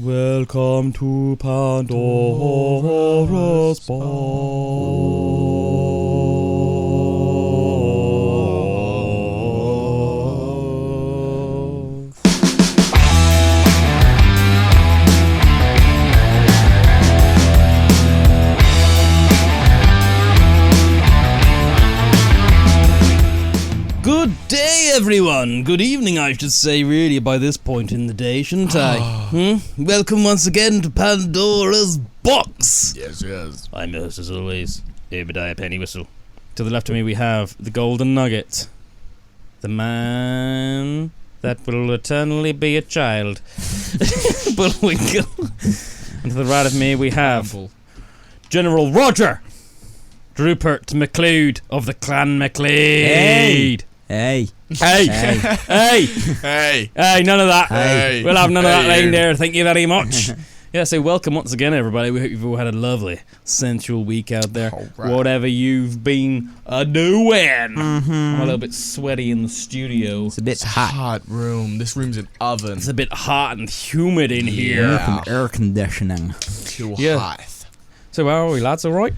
Welcome to Pandora's box. Good day, everyone. Good evening, I should say, really, by this point in the day, shouldn't I? Welcome once again to Pandora's box. Yes. I'm your host, as always, Obadiah Pennywhistle. To the left of me, we have the Golden Nugget, the man that will eternally be a child, Bullwinkle. And to the right of me, we have General Roger Rupert McLeod of the Clan McLeod. Hey, none of that. Hey. We'll have none of that laying there. Thank you very much. Yeah, so welcome once again, everybody. We hope you've all had a lovely, sensual week out there. Right. Whatever you've been doing. I'm a little bit sweaty in the studio. it's a bit hot. Hot room. This room's an oven. It's a bit hot and humid in here. Yeah. Air conditioning. Too Yeah. hot. So how are we, lads? All right?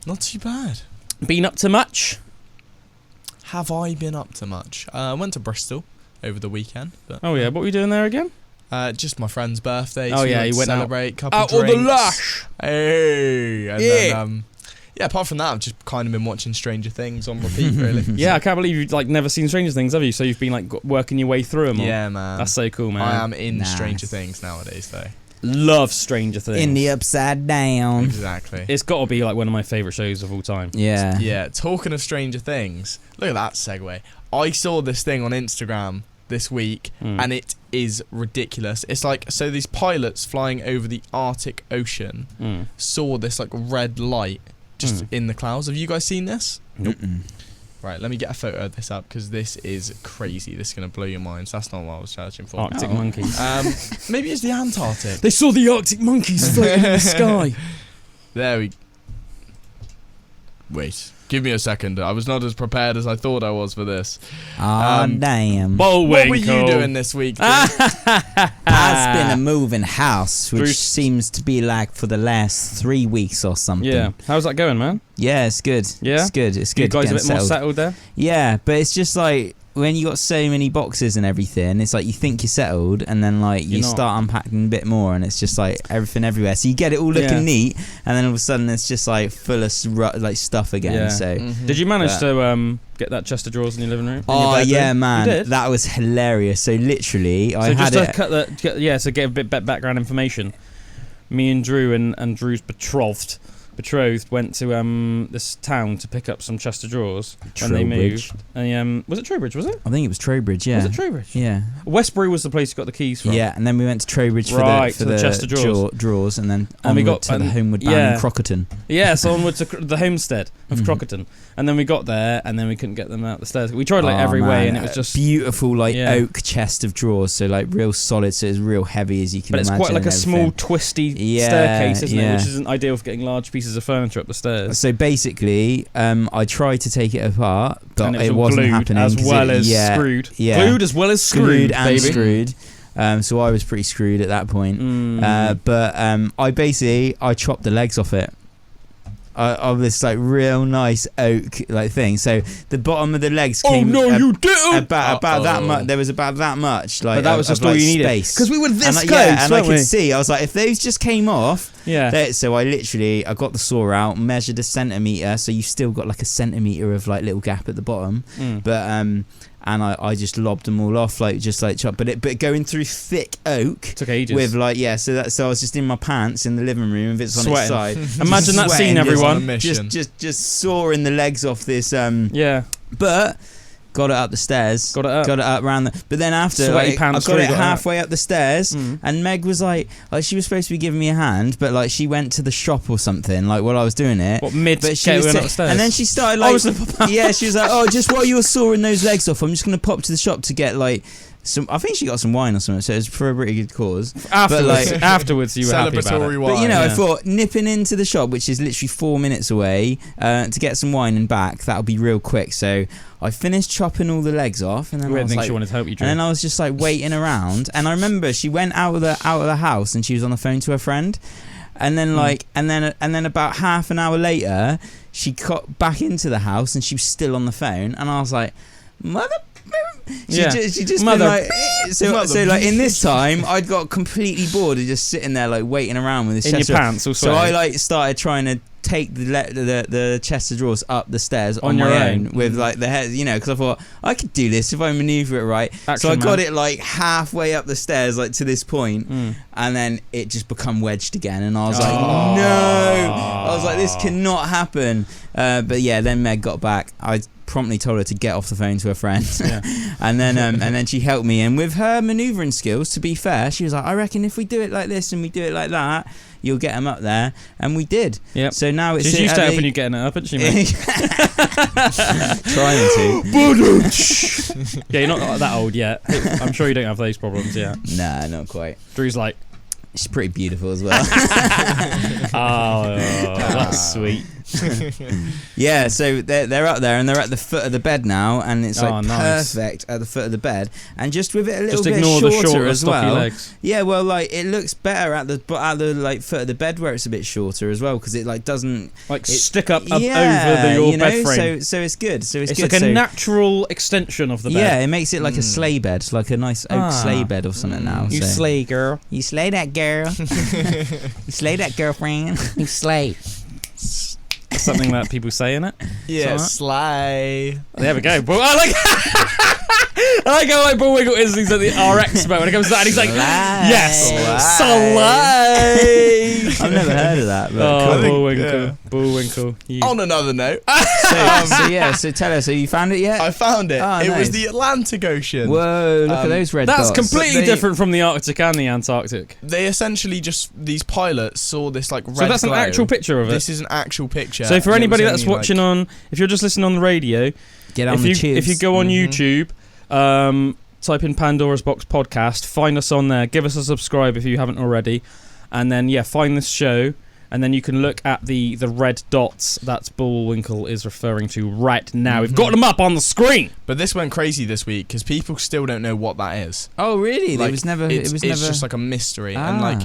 Not too bad. Been up to much? Have I been up to much? I went to Bristol over the weekend. But, Oh yeah, what were you doing there again? just my friend's birthday. Oh, so we yeah, went you to went out. celebrate. Couple Out of drinks. the lash. Hey. And Yeah. then, apart from that, I've just kind of been watching Stranger Things on repeat, really. Yeah, I can't believe you've never seen Stranger Things, have you? So you've been working your way through them all. Yeah, man. That's so cool, man. I am in Nice. Stranger Things nowadays, though. Love Stranger Things. In the upside down. Exactly. It's got to be one of my favourite shows of all time. Yeah. Yeah, talking of Stranger Things, look at that segue. I saw this thing on Instagram this week, and it is ridiculous. It's so these pilots flying over the Arctic Ocean saw this red light just in the clouds. Have you guys seen this? Nope. Right, let me get a photo of this up because this is crazy. This is going to blow your minds. That's not what I was searching for. Arctic monkeys. Maybe it's the Antarctic. They saw the Arctic monkeys floating in the sky. There we... Wait. Give me a second. I was not as prepared as I thought I was for this. Damn. Bullwinkle. What were you doing this week? I've been a moving house, which Bruce. seems to be for the last 3 weeks or something. Yeah. How's that going, man? Yeah, it's good. Yeah? It's good. It's good. You guys a getting bit more settled there? Yeah, but it's just when you got so many boxes and everything, it's you think you're settled, and then you not. start unpacking a bit more, and it's just everything everywhere. So you get it all looking neat, and then all of a sudden it's just full of stuff again. Yeah. So Did you manage to get that chest of drawers in your living room? oh yeah, man, You did? that was hilarious. So literally, I So had just it. to cut so get a bit background information. Me and Drew and Drew's betrothed went to this town to pick up some chest of drawers, and they moved. And was it Trowbridge? Was it? I think it was Trowbridge. Yeah. Was it Trowbridge? Yeah. Westbury was the place you got the keys from. Yeah, and then we went to Trowbridge for the chest of drawers. drawers, and then And we onward got- to the and- homeward bound yeah. in Crockerton. Yeah, so onward to the homestead of Mhm. Crockerton, and then we got there, and then we couldn't get them out the stairs. We tried every way, and it was just. beautiful, Yeah. oak chest of drawers. So real solid. So it's real heavy as you can But it's imagine. quite and a small, everything. twisty Yeah, staircase, isn't it? yeah. Which isn't ideal for getting large pieces of furniture up the stairs. So basically, I tried to take it apart, but And it all wasn't glued happening. as 'cause well as yeah, screwed. Yeah. Glued as well as screwed, Glued and baby. screwed. So I was pretty screwed at that point. But I chopped the legs off it. Of this real nice oak thing. So the bottom of the legs came. you didn't! About that much. There was about that much. But that was just all you needed. space. Because we were this and close, and I weren't we? could see. I was if those just came off. Yeah. So I got the saw out, measured a centimetre. So you've still got a centimetre of little gap at the bottom. But and I just lobbed them all off, chop. But going through thick oak Took ages. with so I was just in my pants in the living room, and it's on its side. Imagine that scene, sweating, everyone. Just sawing the legs off this. Yeah. But got it up the stairs. Got it up. Around the. But then after, Sweaty I pants got it Drew got halfway up the stairs, and Meg was she was supposed to be giving me a hand, but she went to the shop or something while I was doing it. What, mid But she getting was up the stairs? and then she started yeah, she was oh, just while you were sawing those legs off, I'm just gonna pop to the shop to get I think she got some wine or something, so it's for a pretty good cause. Afterwards, you were happy about it. Wine. But you know, I thought nipping into the shop, which is literally 4 minutes away, to get some wine and back, that'll be real quick. So I finished chopping all the legs off, and then I was like, she wanted to help you drink. and then I was just like waiting around, and I remember she went out of the house and she was on the phone to her friend, and then and then about half an hour later, she got back into the house and she was still on the phone, and I was like, mother. She just been like, so like in this time I'd got completely bored of just sitting there like waiting around with this in your pants. So I like started trying to take the chest of drawers up the stairs on my own with like the head, because I thought I could do this if I maneuver it right. So I got it like halfway up the stairs, like to this point, and then it just become wedged again, and I was like, no, I was like, this cannot happen. But yeah, then Meg got back. I promptly told her to get off the phone to her friend, and then she helped me. And with her manoeuvring skills, to be fair, she was like, I reckon if we do it like this and we do it like that, you'll get them up there, and we did. Yep. So now it's she's used to helping you getting it up, isn't she, mate? Trying to. Yeah, you're not that old yet. I'm sure you don't have those problems yet. Nah, not quite. Drew's like, she's pretty beautiful as well. oh, that's sweet. Yeah, so they're up there and they're at the foot of the bed now, and it's like nice. perfect at the foot of the bed, and just with it a little just bit ignore shorter the short, as well. Legs. Yeah, well, like it looks better at the like foot of the bed where it's a bit shorter as well, because it like doesn't stick up over your bed frame. So it's good. So it's good. Like a natural extension of the bed. Yeah, it makes it like a sleigh bed, it's like a nice oak sleigh bed or something now. You slay, girl. You slay that girl. You slay that girlfriend. You slay. Something that people say in it. Yeah, slay. There we go. But I like how like Bullwinkle is. He's at the RX mode when it comes to that. And he's like, yes, slay. I've never heard of that. But Bullwinkle. On another note, so tell us, have you found it yet? I found it. Oh, it nice. was the Atlantic Ocean. Whoa, look at those red dots. That's completely different from the Arctic and the Antarctic. They essentially these pilots saw this like red So that's glow. an actual picture of it. This is an actual picture. So for anybody that's watching if you're just listening on the radio, get on the tubes. If you go on YouTube, type in Pandora's Box Podcast, find us on there, give us a subscribe if you haven't already, and then find this show, and then you can look at the red dots that Bullwinkle is referring to right now. We've got them up on the screen. But this went crazy this week because people still don't know what that is. Oh really? Like, it was never. It's just like a mystery, and like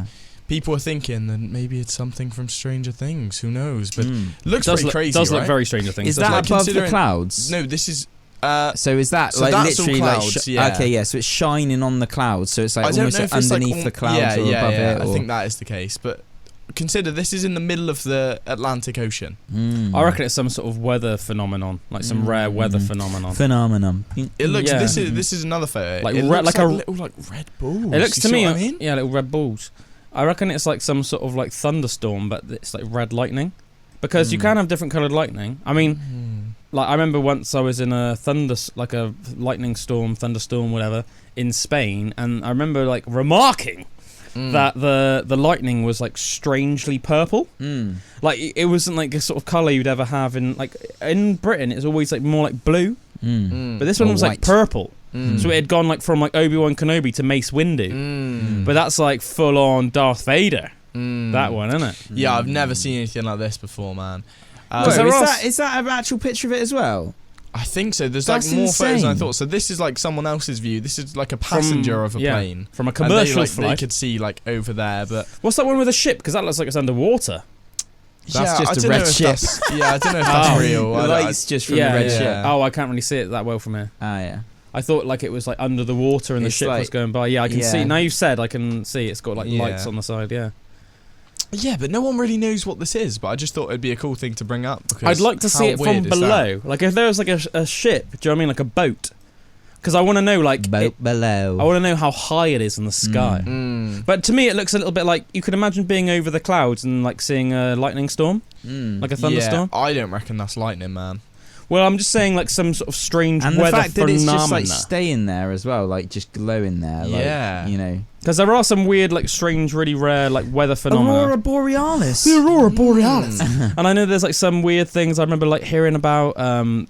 people are thinking that maybe it's something from Stranger Things. Who knows? But it looks pretty crazy. Does right? look very Stranger Things. Is that above the clouds? No, this is. So is that so like that's literally all clouds, like okay, yeah, so it's shining on the clouds, so it's like almost like underneath the clouds or above it. I think that is the case, but consider this is in the middle of the Atlantic Ocean. I reckon it's some sort of weather phenomenon, like some rare weather phenomenon. It looks. This is another photo. Like it looks like a little like red balls. It looks to me, what I mean? yeah, little red balls. I reckon it's like some sort of like thunderstorm, but it's like red lightning, because you can have different coloured lightning. I mean, like I remember once I was in a lightning storm, thunderstorm, whatever, in Spain, and I remember like remarking that the lightning was like strangely purple. Like it wasn't like a sort of colour you'd ever have in Britain. It's always like more like blue, but this one was like purple. So it had gone like from like Obi-Wan Kenobi to Mace Windu, but that's like full on Darth Vader. That one, isn't it? Yeah, I've never seen anything like this before, man. Is that an actual picture of it as well? I think so. There's That's like more insane. photos than I thought. So this is like someone else's view. This is like a passenger of a plane. From a commercial flight. They flight. could see like over there, but What's that one with a ship? Because that looks like it's underwater. That's just a red ship. Yeah, I don't know if that's real. The light's just from the red ship. Oh, I can't really see it that well from here. Ah, yeah. I thought like it was like under the water and the ship was going by. Yeah, I can see. Now you've said, I can see it's got like lights on the side. Yeah. Yeah, but no one really knows what this is. But I just thought it'd be a cool thing to bring up. Because I'd like to see it from below. Like if there was like a ship, do you know what I mean? Like a boat. Because I want to know like below. I want to know how high it is in the sky. But to me, it looks a little bit like you can imagine being over the clouds and like seeing a lightning storm, like a thunderstorm. Yeah, I don't reckon that's lightning, man. Well, I'm just saying like some sort of strange weather phenomenon. And the fact that it's just like staying there as well, like just glowing there. Like, you know. Because there are some weird, like strange, really rare, like weather phenomena. Aurora Borealis. The Aurora Borealis. And I know there's like some weird things I remember like hearing about.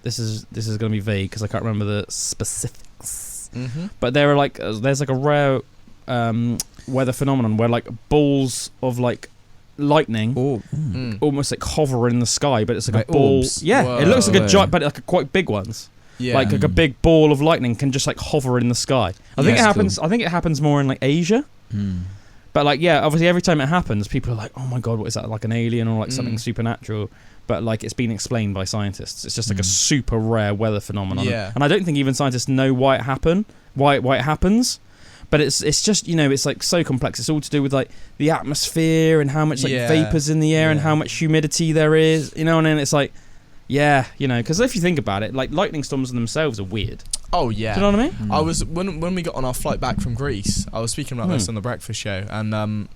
This is going to be vague because I can't remember the specifics. but there are like there's like a rare weather phenomenon where like balls of like lightning almost like hover in the sky, but it's like a ball. Orbs. Yeah, Whoa. it looks like a giant, but like a quite big ones. Yeah. Like a big ball of lightning can just like hover in the sky. I think it happens. Cool. I think it happens more in like Asia. But like, yeah, obviously every time it happens, people are like, "Oh my god, what is that? Like an alien or like something supernatural?" But like, it's been explained by scientists. It's just like a super rare weather phenomenon. Yeah. And I don't think even scientists know why it happens. But it's just, you know, it's like so complex. It's all to do with like the atmosphere and how much like vapors in the air and how much humidity there is, you know. And then it's like, yeah, you know, because if you think about it, like lightning storms themselves are weird. Oh yeah. Do you know what I mean? I was when we got on our flight back from Greece, I was speaking about this on the breakfast show, and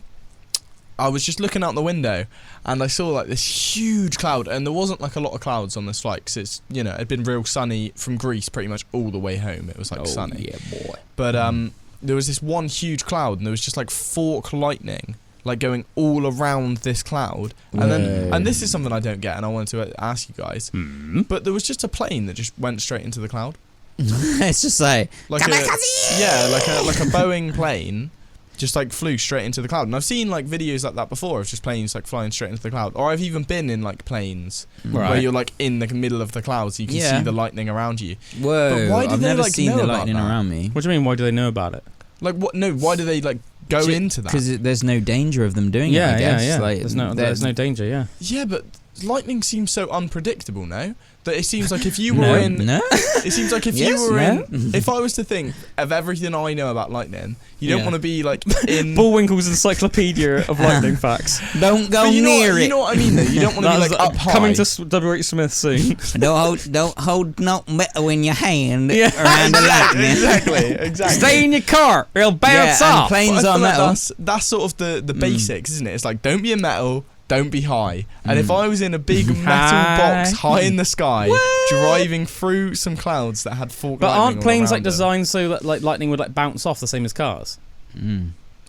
I was just looking out the window, and I saw like this huge cloud, and there wasn't like a lot of clouds on this flight because it's, you know, it'd been real sunny from Greece pretty much all the way home. It was like sunny. Yeah, boy. But there was this one huge cloud, and there was just like fork lightning like going all around this cloud. And then, and this is something I don't get, and I wanted to ask you guys. But there was just a plane that just went straight into the cloud. It's just like like a Boeing plane just like flew straight into the cloud. And I've seen like videos like that before of just planes like flying straight into the cloud. Or I've even been in like planes where you're like in the middle of the clouds, you can see the lightning around you. whoa! But why do I've they never like seen know the about lightning that? around me. What do you mean? Why do they know about it? Like what? No, why do they like go into that? Because there's no danger of them doing it. I guess. Yeah. Like, There's no danger. Yeah. Yeah, but lightning seems so unpredictable now that it seems like if you were it seems like if you were if I was to think of everything I know about lightning, you don't want to be like in Bullwinkle's encyclopedia of lightning facts. Don't go near it. You know what I mean though? You don't want to be like up high. Coming to W.H. Smith soon. Don't hold no metal in your hand around the lightning. Exactly. Stay in your car. It'll bounce off. Planes I are feel like metal. that's sort of the basics, isn't it? It's like don't be a metal. Don't be high. And if I was in a big metal box high in the sky, driving through some clouds that had fork lightning, aren't planes all like around designed so that like lightning would like bounce off the same as cars?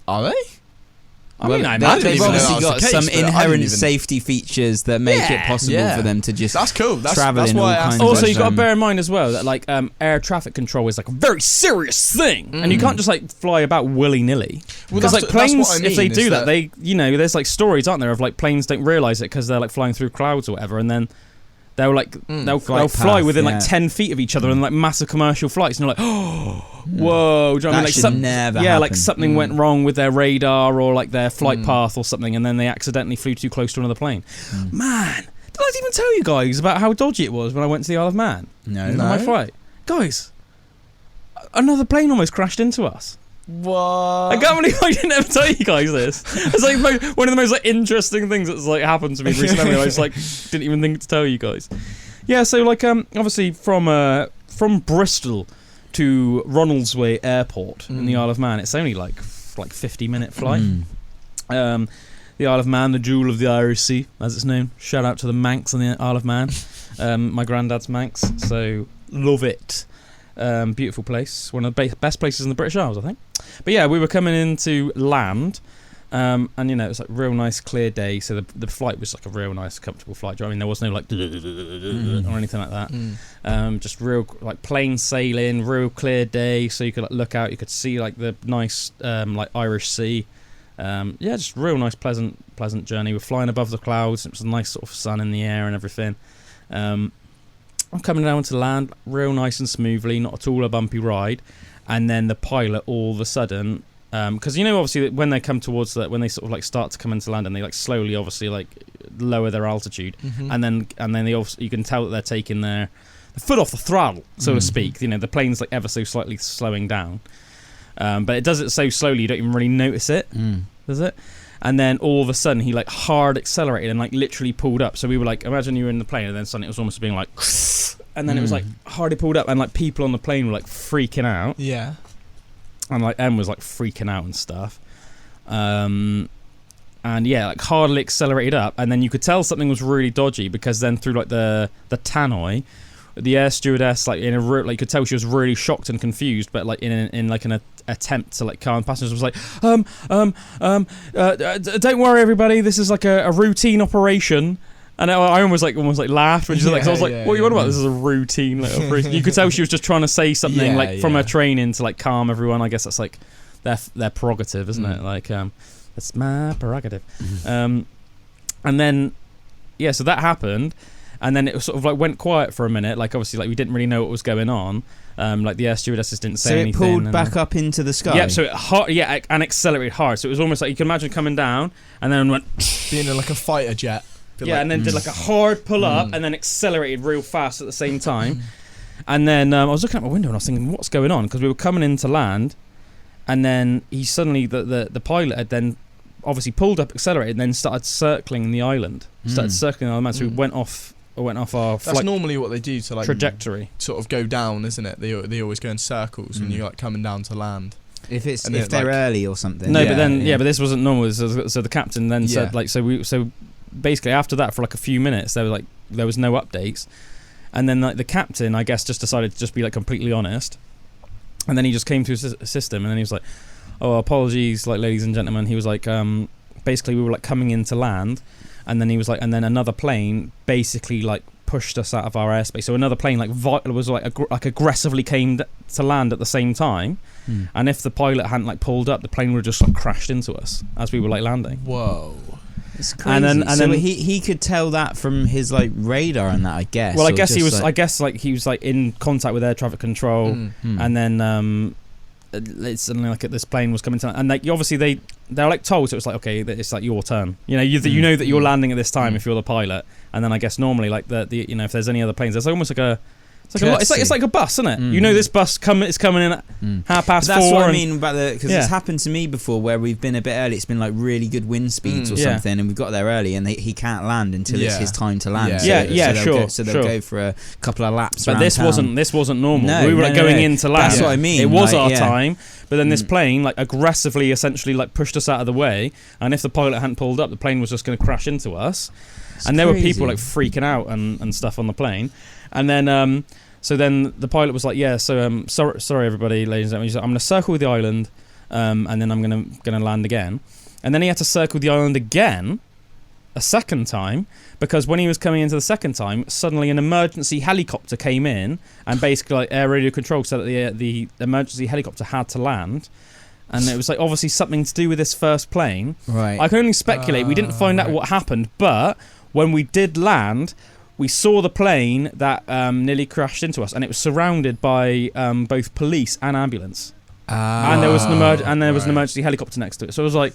Are they? I mean, I they've even know obviously that was got the case, some but I didn't inherent even- safety features that make it possible for them to just That's cool. travel That's in why all I asked. kinds Also, of you got to bear in mind as well that like air traffic control is like a very serious thing, and you can't just like fly about willy nilly. Well, Because like that's planes, what I if they mean, do is that, they there's like stories, aren't there, of like planes don't realise it because they're like flying through clouds or whatever, and then they'll like they'll fly within like 10 feet of each other in like massive commercial flights, and you're like, oh, whoa, do you know what I mean? Like should never like happen. something went wrong with their radar or like their flight path or something, and then they accidentally flew too close to another plane. Man, did I even tell you guys about how dodgy it was when I went to the Isle of Man on my flight? Guys, another plane almost crashed into us. What? I can't believe I didn't ever tell you guys this. It's like one of the most like interesting things that's like happened to me recently. I just like didn't even think to tell you guys. Yeah, so like obviously from Bristol to Ronaldsway Airport in the Isle of Man, it's only like 50-minute flight. The Isle of Man, the jewel of the Irish Sea, as it's known. Shout out to the Manx on the Isle of Man. My granddad's Manx, so love it. Beautiful place, one of the best places in the British Isles, I think. But yeah, we were coming into land, and you know, it was like real nice clear day, so the flight was like a real nice comfortable flight. Do you know what I mean? There was no like or anything like that. Just real like plain sailing, real clear day, so you could like look out, you could see like the nice like Irish Sea. Yeah, just real nice pleasant journey. We're flying above the clouds, it was a nice sort of sun in the air and everything. I'm coming down to land real nice and smoothly, not at all a bumpy ride. And then the pilot all of a sudden, because you know obviously when they come towards that, when they sort of like start to come into land and they like slowly obviously like lower their altitude, and then they obviously, you can tell that they're taking their foot off the throttle, so to speak. You know, the plane's like ever so slightly slowing down, but it does it so slowly you don't even really notice it, does it? And then all of a sudden he like hard accelerated and like literally pulled up. So we were like, imagine you were in the plane and then suddenly it was almost being like, and then it was like hardly pulled up and like people on the plane were like freaking out. Yeah. And like Em was like freaking out and stuff. And yeah, like hardly accelerated up, and then you could tell something was really dodgy because then through like the tannoy, the air stewardess like like you could tell she was really shocked and confused, but like in an attempt to like calm passengers was like don't worry everybody, this is like a routine operation, And I almost laughed when she said that, 'cause I was like, what are you on about? This is a routine little brief. You could tell she was just trying to say something from her training to like calm everyone. I guess that's like their prerogative, isn't it? Like, that's my prerogative. And then, so that happened. And then it sort of like went quiet for a minute. Like obviously, like we didn't really know what was going on. Like the air stewardesses didn't say anything. So it pulled back up into the sky. Yeah. So it and accelerated hard. So it was almost like you can imagine coming down and then went being like a fighter jet. And then did like a hard pull up and then accelerated real fast at the same time. And then I was looking out my window and I was thinking, what's going on? Because we were coming into land, and then he suddenly the pilot had then obviously pulled up, accelerated, and then started circling the island. So we went off our That's normally what they do to like trajectory, sort of go down, isn't it? They always go in circles when you're like coming down to land. If they're like, early or something. No, but this wasn't normal. So the captain then said like so basically after that for like a few minutes there was no updates, and then like the captain I guess just decided to just be like completely honest, and then he just came through his system and then he was like, oh, apologies, like ladies and gentlemen. He was like basically we were like coming into land. And then he was like, and then another plane basically like pushed us out of our airspace. So another plane like was like aggressively came to land at the same time. And if the pilot hadn't like pulled up, the plane would have just like crashed into us as we were like landing. Whoa, it's crazy. And then he could tell that from his like radar and that, I guess. Well, I guess he was. I guess like he was like in contact with air traffic control, and then it's suddenly like this plane was coming to, and like obviously they're like told, so it was like, okay, it's like your turn, you know, you know that you're landing at this time if you're the pilot, and then I guess normally like the you know, if there's any other planes, there's almost like a it's like a bus, isn't it? You know, this bus is coming in at 4:30. That's what I mean about because it's happened to me before where we've been a bit early. It's been like really good wind speeds or something, and we've got there early, and he can't land until it's his time to land. So they'll go for a couple of laps. But this wasn't normal. No, we were going into land. That's what I mean. It was our time, but then this plane like aggressively, essentially like pushed us out of the way, and if the pilot hadn't pulled up, the plane was just going to crash into us. And there were people like freaking out and stuff on the plane, and then. So then the pilot was like, sorry everybody, ladies and gentlemen. He said, I'm going to circle the island, and then I'm going to land again. And then he had to circle the island again a second time, because when he was coming into the second time, suddenly an emergency helicopter came in, and basically like air radio control said that the emergency helicopter had to land. And it was like obviously something to do with this first plane. Right. I can only speculate. We didn't find out what happened, but when we did land, we saw the plane that nearly crashed into us, and it was surrounded by both police and ambulance. And there was an emergency helicopter next to it. So it was like,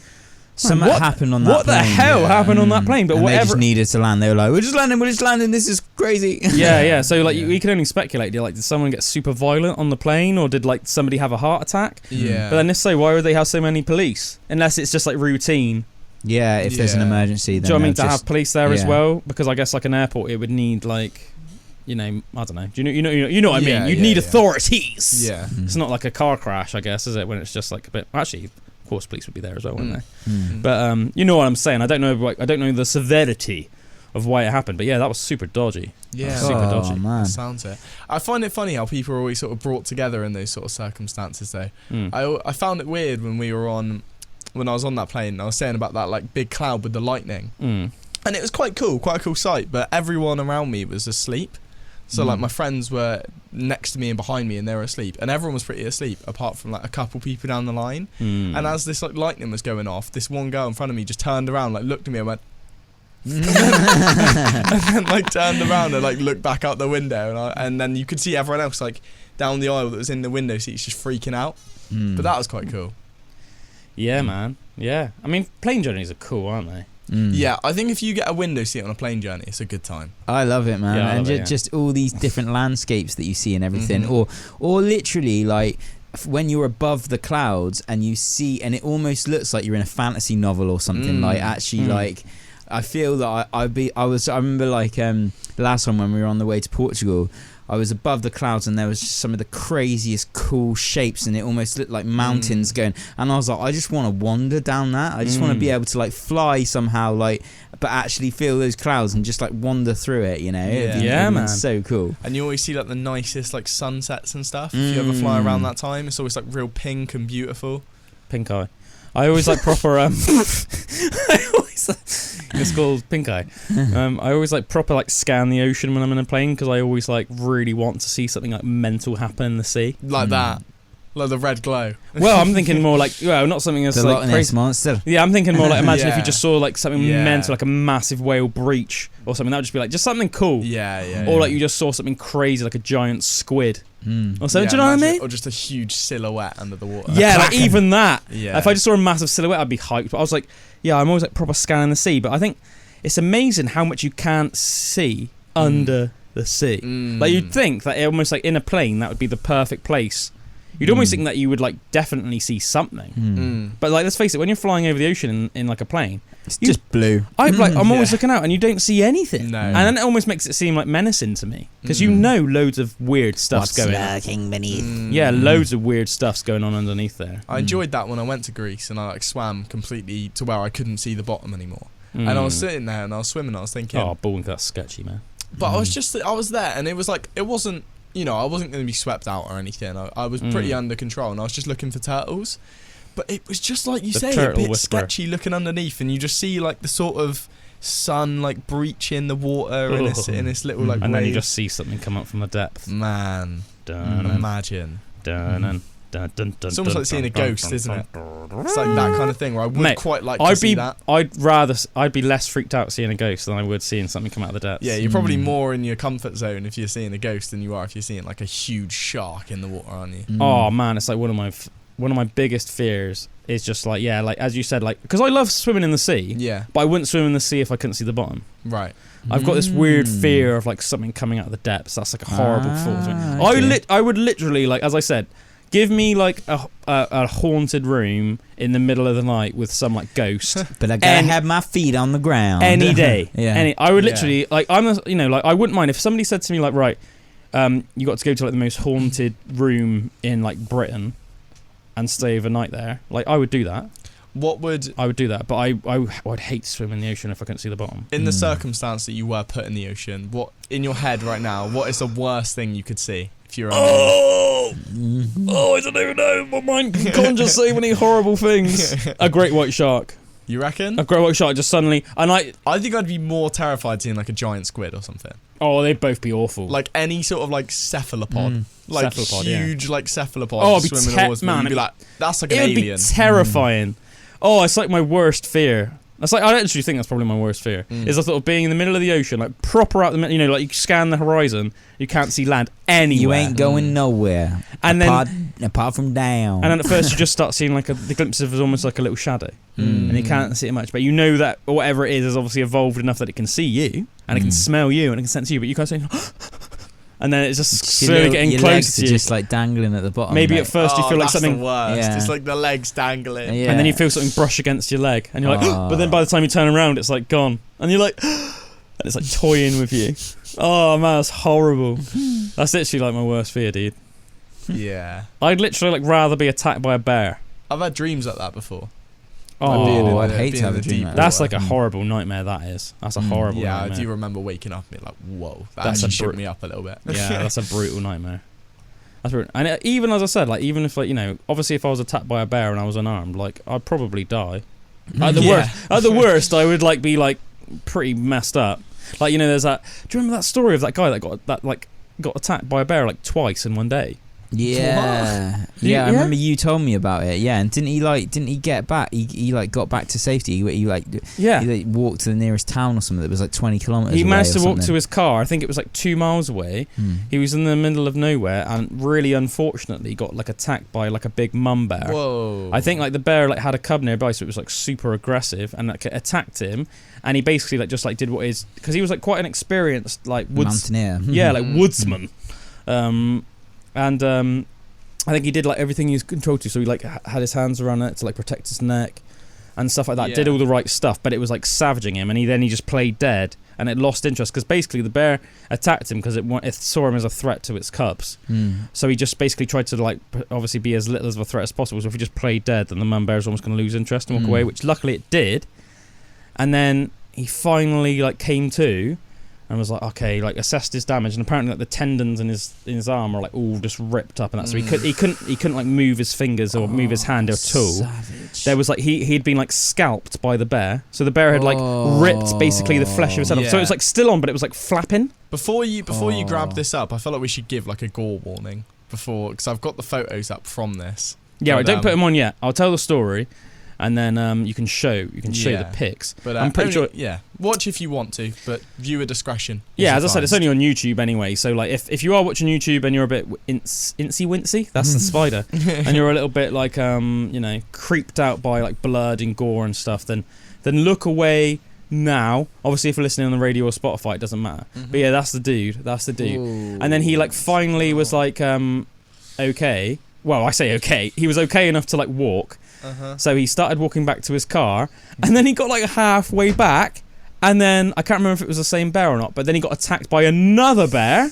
something happened on that plane. What the hell happened on that plane? But and whatever. They just needed to land. They were like, we're just landing. This is crazy. Yeah. So like, we can only speculate. Did someone get super violent on the plane, or did like somebody have a heart attack? Yeah. But then if so, why would they have so many police? Unless it's just like routine. Yeah, if there's an emergency, then do you know what I mean? To have police there as well, because I guess like an airport, it would need like, you know, I don't know. Do you know what I mean? You'd need authorities. Yeah, it's not like a car crash, I guess, is it? When it's just like a bit. Actually, of course, police would be there as well, wouldn't they? But you know what I'm saying. I don't know the severity of why it happened, but yeah, that was super dodgy. Yeah, super dodgy. Man. Sounds it. I find it funny how people are always sort of brought together in those sort of circumstances, though. I found it weird when I was on that plane, I was saying about that like big cloud with the lightning, and it was quite a cool sight, but everyone around me was asleep. So like my friends were next to me and behind me, and they were asleep, and everyone was pretty asleep apart from like a couple people down the line. And as this like lightning was going off, this one girl in front of me just turned around, like looked at me and went and then like turned around and like looked back out the window, and then you could see everyone else like down the aisle that was in the window seats just freaking out. But that was quite cool. Yeah, man. Yeah. I mean, plane journeys are cool, aren't they? Yeah, I think if you get a window seat on a plane journey, it's a good time. I love it, man. Yeah, and just all these different landscapes that you see and everything. Or literally, like, when you're above the clouds and you see, and it almost looks like you're in a fantasy novel or something. Like, actually, like, I feel that I remember, like, last time when we were on the way to Portugal, I was above the clouds and there was just some of the craziest cool shapes, and it almost looked like mountains going, and I was like, I just want to wander down that. I just want to be able to like fly somehow, like, but actually feel those clouds and just like wander through it, you know? Yeah, man. It's so cool. And you always see like the nicest like sunsets and stuff. If you ever fly around that time, it's always like real pink and beautiful. Pink eye. I always like proper It's called pink eye. I always like proper like scan the ocean when I'm in a plane because I always like really want to see something like mental happen in the sea. Like that. Like the red glow. Well, I'm thinking more like, well, not something that's The like Loch Ness crazy. monster. Yeah, I'm thinking more like, imagine if you Yeah. just saw like something Yeah. mental, like a massive whale breach or something. That would just be like, just something cool. Yeah. Or like you just saw something crazy, like a giant squid or something. Yeah, Do you know what I imagine- mean? Or just a huge silhouette under the water. Yeah, like even that. Yeah. If I just saw a massive silhouette, I'd be hyped. But I was like, yeah, I'm always like proper scanning the sea. But I think it's amazing how much you can't see under the sea. Like you'd think that almost like in a plane, that would be the perfect place. You'd almost think that you would like definitely see something. But like, let's face it, when you're flying over the ocean in like a plane, It's just blue. I'm always looking out and you don't see anything. No. And then it almost makes it seem like menacing to me because you know loads of weird stuff's going on. lurking beneath? Yeah, loads of weird stuff's going on underneath there. I enjoyed that when I went to Greece and I like swam completely to where I couldn't see the bottom anymore. And I was sitting there and I was swimming. I was thinking, Oh, balling, that's sketchy, man. but I was there and it was like it wasn't. I wasn't going to be swept out or anything. I was pretty under control and I was just looking for turtles. But it was just like you say, a turtle bit whisperer. sketchy looking underneath, and you just see like the sort of sun like breaching the water in this little like And then you wave. just see something come up from the depth. Man, Dun, imagine. dun, dun, dun, dun, It's almost like seeing a dun, ghost, dun, isn't it? dun. It's like that kind of thing where I would Mate, quite like to see that. I'd be less freaked out seeing a ghost than I would seeing something come out of the depths. Yeah, you're probably more in your comfort zone if you're seeing a ghost than you are if you're seeing like a huge shark in the water, aren't you? Oh man, it's like one of my biggest fears is just like, yeah, like as you said, like because I love swimming in the sea, Yeah, but I wouldn't swim in the sea if I couldn't see the bottom. right. I've got this weird fear of like something coming out of the depths. That's like a horrible thought. okay. I would literally, like as I said, give me like a haunted room in the middle of the night with some like ghost But I gotta have my feet on the ground. any day. Yeah. I would literally like I wouldn't mind if somebody said to me like, right, you got to go to like the most haunted room in like Britain and stay overnight there. Like I would do that. I would do that, but I would hate to swim in the ocean if I couldn't see the bottom. In the circumstance that you were put in the ocean, what in your head right now? What is the worst thing you could see if you're? I don't even know. My mind can conjure so many horrible things. A great white shark. You reckon? A great white shark just suddenly, and I think I'd be more terrified seeing like a giant squid or something. oh, they'd both be awful. Like any sort of like cephalopod, like Cephalopod, yeah. huge like cephalopod. Oh, it'd be swimming towards me. man, You'd be like, that's like an it would alien. be terrifying. Oh, it's like my worst fear. That's like I actually think that's probably my worst fear. Is the thought of being in the middle of the ocean, like proper out the like you scan the horizon, you can't see land anywhere. You ain't going nowhere. And apart from down. And then at first you just start seeing like the glimpse of almost like a little shadow, and you can't see it much. But you know that whatever it is obviously evolved enough that it can see you and it can smell you and it can sense you, but you can't see. And then it's just slowly getting your close legs to are you. just like dangling at the bottom. Maybe mate. at first you feel like that's something, the worst. Yeah. It's like the legs dangling. Yeah. and then you feel something brush against your leg, and you're like, but then by the time you turn around, it's like gone, and you're like, and it's like toying with you. Oh man, that's horrible. That's literally like my worst fear, dude. Yeah. I'd literally like rather be attacked by a bear. I've had dreams like that before. Like being in Oh, I'd the- hate being to have in a the dream deep like that's water. like a horrible nightmare. That is. That's a horrible Yeah, I nightmare. do remember waking up and being like, whoa, that That's a actually shook bru- me up a little bit. Yeah, that's a brutal nightmare. That's brutal. And even as I said, like even if like obviously if I was attacked by a bear and I was unarmed, like I'd probably die. At the worst, I would like be like pretty messed up. Like there's that. Do you remember that story of that guy that got attacked by a bear like twice in one day? Yeah. Yeah? I remember you told me about it. Yeah, and didn't he get back? He like got back to safety. He like walked to the nearest town or something that was like 20 kilometers. He away managed or to walk something. to his car. I think it was like 2 miles away. He was in the middle of nowhere and really unfortunately got like attacked by like a big mum bear. Whoa. I think like the bear like had a cub nearby, so it was like super aggressive and like attacked him, and he basically like just like did what is because he was like quite an experienced like mountaineer. yeah, like woodsman, I think he did like everything he was controlled to. So he like had his hands around it to like protect his neck and stuff like that. Yeah. Did all the right stuff, but it was like savaging him, and he just played dead, and it lost interest because basically the bear attacked him because it saw him as a threat to its cubs. So he just basically tried to like obviously be as little of a threat as possible. So if he just played dead, then the mum bear is almost going to lose interest and walk away, which luckily it did. And then he finally like came to. and was like, okay, like assessed his damage, and apparently like the tendons in his arm are like all just ripped up and that. So he couldn't like move his fingers or move his hand at all. Savage. There was like he'd been like scalped by the bear, so the bear had like ripped basically the flesh of his head off. So it was like still on, but it was like flapping. Before you grab this up, I feel like we should give like a gore warning because I've got the photos up from this. Yeah, right, don't put them on yet. I'll tell the story, and then you can show the pics. But I'm pretty sure. Yeah, watch if you want to, but viewer discretion. Yeah, as I said, it's only on YouTube anyway. So like, if you are watching YouTube and you're a bit incy wincy, that's the spider, and you're a little bit like creeped out by like blood and gore and stuff, then look away now. Obviously, if you're listening on the radio or Spotify, it doesn't matter. But yeah, that's the dude. Ooh. And then he like finally was like okay. Well, I say okay. He was okay enough to like walk. So he started walking back to his car, and then he got like halfway back, and then I can't remember if it was the same bear or not, but then he got attacked by another bear,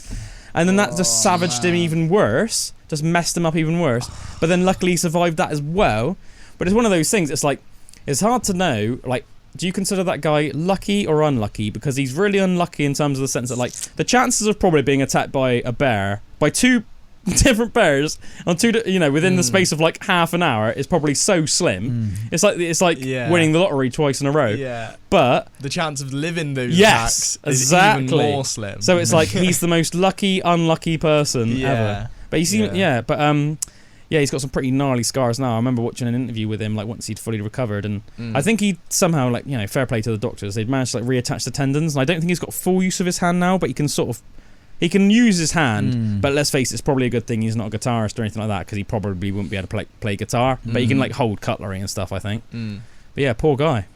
and then that just savaged him even worse, just messed him up even worse. But then luckily he survived that as well. But it's one of those things, it's like, it's hard to know, like, do you consider that guy lucky or unlucky? Because he's really unlucky in terms of the sense that like, the chances of probably being attacked by a bear, by two different bears on within the space of like half an hour is probably so slim. It's like winning the lottery twice in a row. Yeah, but the chance of living those attacks is even more slim. So it's like he's the most unlucky person ever. But he's he's got some pretty gnarly scars now. I remember watching an interview with him like once he'd fully recovered, and I think he somehow like fair play to the doctors, they'd managed to like reattach the tendons, and I don't think he's got full use of his hand now, but he can use his hand, but let's face it, it's probably a good thing he's not a guitarist or anything like that, because he probably wouldn't be able to play guitar. But he can like hold cutlery and stuff, I think. But yeah, poor guy.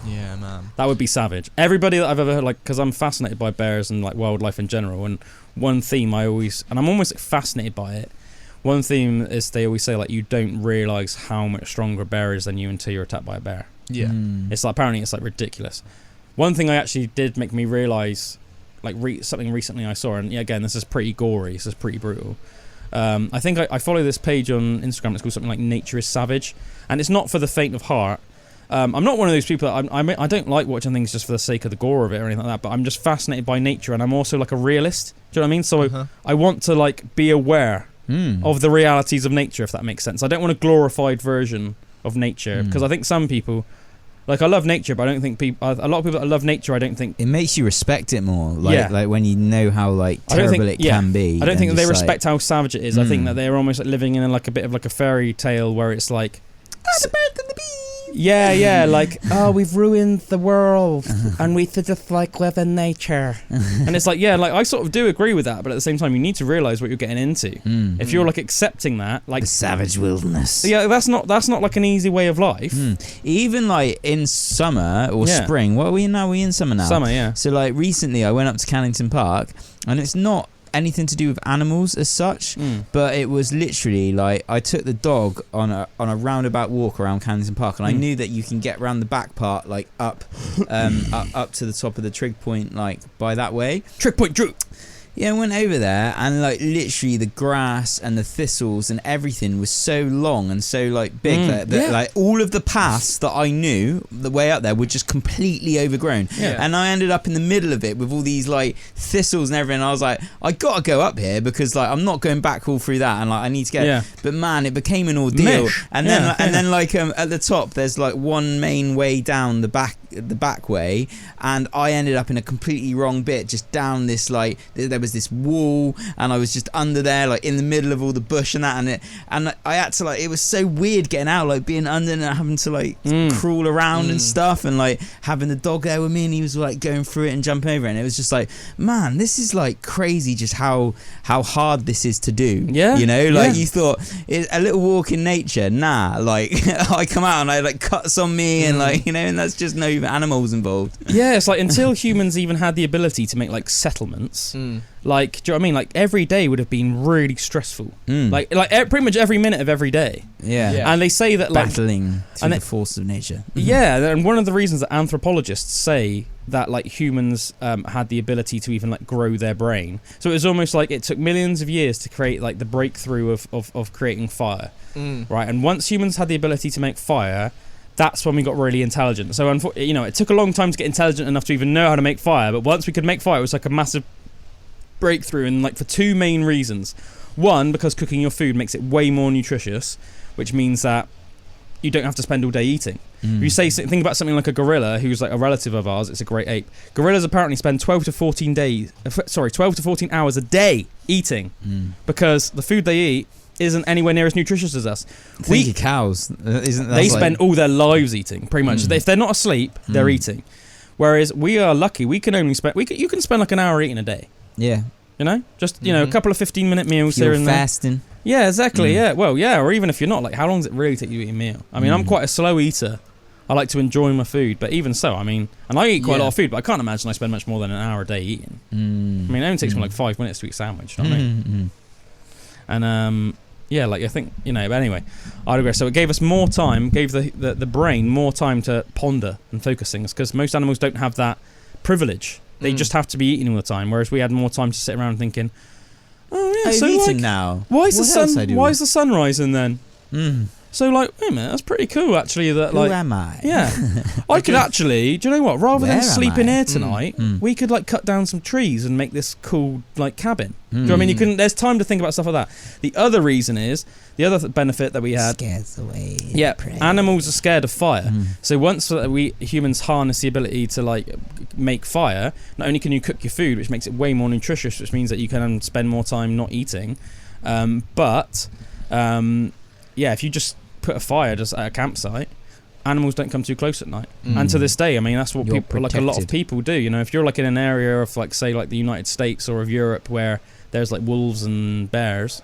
Yeah, man. That would be savage. Everybody that I've ever heard, like, because I'm fascinated by bears and like wildlife in general, and one theme I'm almost like, fascinated by it. One theme is they always say like you don't realise how much stronger a bear is than you until you're attacked by a bear. Yeah. It's like, apparently it's like ridiculous. One thing I actually did make me realise, like something recently I saw, and again, this is pretty gory, this is pretty brutal. I think I follow this page on Instagram, it's called something like Nature is Savage, and it's not for the faint of heart. I'm not one of those people that I don't like watching things just for the sake of the gore of it or anything like that, but I'm just fascinated by nature, and I'm also like a realist, do you know what I mean? So I want to like be aware of the realities of nature, if that makes sense. I don't want a glorified version of nature, because I think some people, like, I love nature, but I don't think a lot of people that love nature, I don't think it makes you respect it more. Like when you know how like terrible it can be. I don't think that they respect how savage it is. I think that they're almost like living in like a bit of like a fairy tale where it's like the bird and the bee. Yeah, like, oh, we've ruined the world and we should just like live in nature. And it's like, yeah, like I sort of do agree with that, but at the same time you need to realise what you're getting into. If you're like accepting that, like the savage wilderness. Yeah, that's not like an easy way of life. Even like in summer or spring, what are we in now? Are we in summer now? Summer, yeah. So like recently I went up to Cannington Park, and it's not anything to do with animals as such, but it was literally like I took the dog on a roundabout walk around Cannington Park, and I knew that you can get around the back part, like up to the top of the trig point, like by that way. Trig point Drew. Yeah, I went over there, and like literally the grass and the thistles and everything was so long and so like big that like all of the paths that I knew the way up there were just completely overgrown. And I ended up in the middle of it with all these like thistles and everything. I was like, I gotta go up here because like I'm not going back all through that, and like I need to get but man, it became an ordeal. And then like at the top there's like one main way down the back way, and I ended up in a completely wrong bit, just down this like there was this wall, and I was just under there like in the middle of all the bush and that, and I had to like, it was so weird getting out, like being under and having to like crawl around and stuff, and like having the dog there with me, and he was like going through it and jumping over it, and it was just like, man, this is like crazy just how hard this is to do. You know, like you thought a little walk in nature, like I come out and I like cuts on me and like, you know, and that's just no even animals involved. It's like until humans even had the ability to make like settlements, like, do you know what I mean? Like every day would have been really stressful. Like pretty much every minute of every day. And they say that like battling through the force of nature. And one of the reasons that anthropologists say that like humans had the ability to even like grow their brain. So it was almost like it took millions of years to create like the breakthrough of creating fire. Right? And once humans had the ability to make fire, that's when we got really intelligent. So, it took a long time to get intelligent enough to even know how to make fire. But once we could make fire, it was like a massive breakthrough, and like for two main reasons. One, because cooking your food makes it way more nutritious, which means that you don't have to spend all day eating. If you think about something like a gorilla, who's like a relative of ours, it's a great ape. Gorillas apparently spend 12 to 14 hours a day eating, because the food they eat isn't anywhere near as nutritious as us. Think of cows. They spend all their lives eating, pretty much. If they're not asleep, they're eating. Whereas we are lucky; we can only spend. You can spend like an hour eating a day. Yeah. Just a couple of 15-minute meals here and there. Fasting. Yeah, exactly. Yeah, well, yeah, or even if you're not, like, how long does it really take you to eat a meal? I mean, I'm quite a slow eater. I like to enjoy my food, but even so, I mean, and I eat quite a lot of food, but I can't imagine I spend much more than an hour a day eating. I mean, it only takes me like 5 minutes to eat a sandwich. You know what I mean? And yeah, like I think but anyway, I'd agree. So it gave us more time, gave the brain more time to ponder and focus things, because most animals don't have that privilege. They just have to be eating all the time, whereas we had more time to sit around thinking, oh yeah, so eating like, now. Why is the sun rising then? So like, wait a minute, that's pretty cool actually. That like, who am I? Yeah, I could actually. Do you know what? Rather than sleeping here tonight, we could like cut down some trees and make this cool like cabin. Do you know what I mean? You couldn't. There's time to think about stuff like that. The other reason is the other benefit that we had. Scares away. Yeah, animals are scared of fire. So once we humans harness the ability to like make fire, not only can you cook your food, which makes it way more nutritious, which means that you can spend more time not eating, but if you just put a fire just at a campsite, animals don't come too close at night. And to this day, I mean, that's what people, like a lot of people do. If you're like in an area of like, say, like the United States or of Europe where there's like wolves and bears,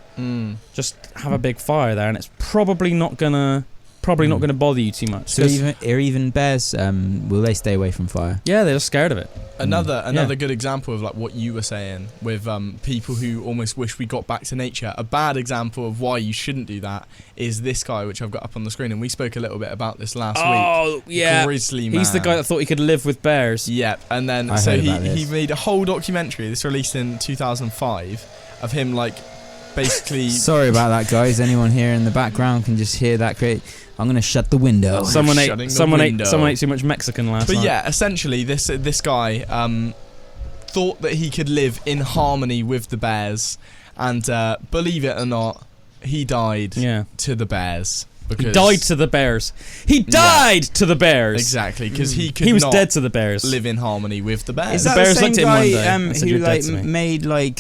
just have a big fire there, and it's probably not gonna bother you too much. So even bears, will they stay away from fire? Yeah, they're just scared of it. Another good example of like what you were saying with people who almost wish we got back to nature. A bad example of why you shouldn't do that is this guy, which I've got up on the screen, and we spoke a little bit about this last week. Oh yeah, Grizzly Man. He's the guy that thought he could live with bears. Yep, and then he made a whole documentary. This released in 2005 of him like basically. Sorry about that, guys. Anyone here in the background can just hear that great. I'm gonna shut the window. Someone ate too much Mexican last night. But yeah, essentially this guy thought that he could live in harmony with the bears, and believe it or not, he died to the bears. He died to the bears. He died to the bears. Exactly, because he was dead to the bears. Live in harmony with the bears. Is that the bears the same looked guy at him one day who like made like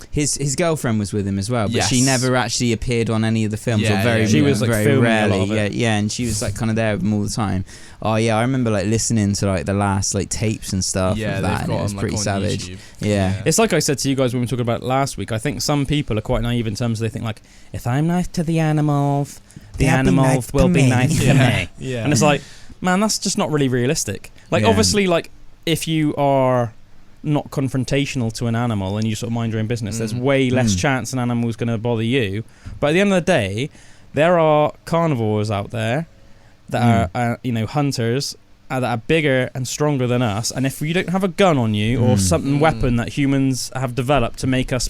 his girlfriend was with him as well, but she never actually appeared on any of the films, or she was like very rarely. A lot of it. And she was like kind of there with him all the time. Oh yeah, I remember like listening to like the last like tapes and stuff of that, and it was pretty savage. Yeah, it's like I said to you guys when we were talking about it last week. I think some people are quite naive in terms of they think like, if I'm nice to the animals, the animals will be nice to me. Yeah. And it's like, man, that's just not really realistic. Like, obviously, like, if you are not confrontational to an animal and you sort of mind your own business, there's way less chance an animal's going to bother you. But at the end of the day, there are carnivores out there that are, hunters that are bigger and stronger than us. And if you don't have a gun on you or something weapon that humans have developed to make us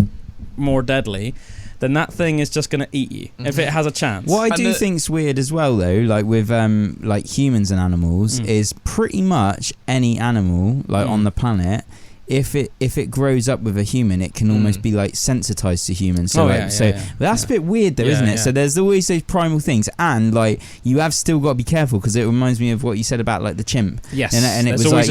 more deadly, then that thing is just going to eat you if it has a chance. What I do think's weird as well, though, like with like humans and animals, is pretty much any animal like on the planet. If it grows up with a human, it can almost be like sensitized to humans. So that's a bit weird, though, isn't it? Yeah. So there's always those primal things, and like you have still got to be careful, because it reminds me of what you said about like the chimp. Yes, and it was like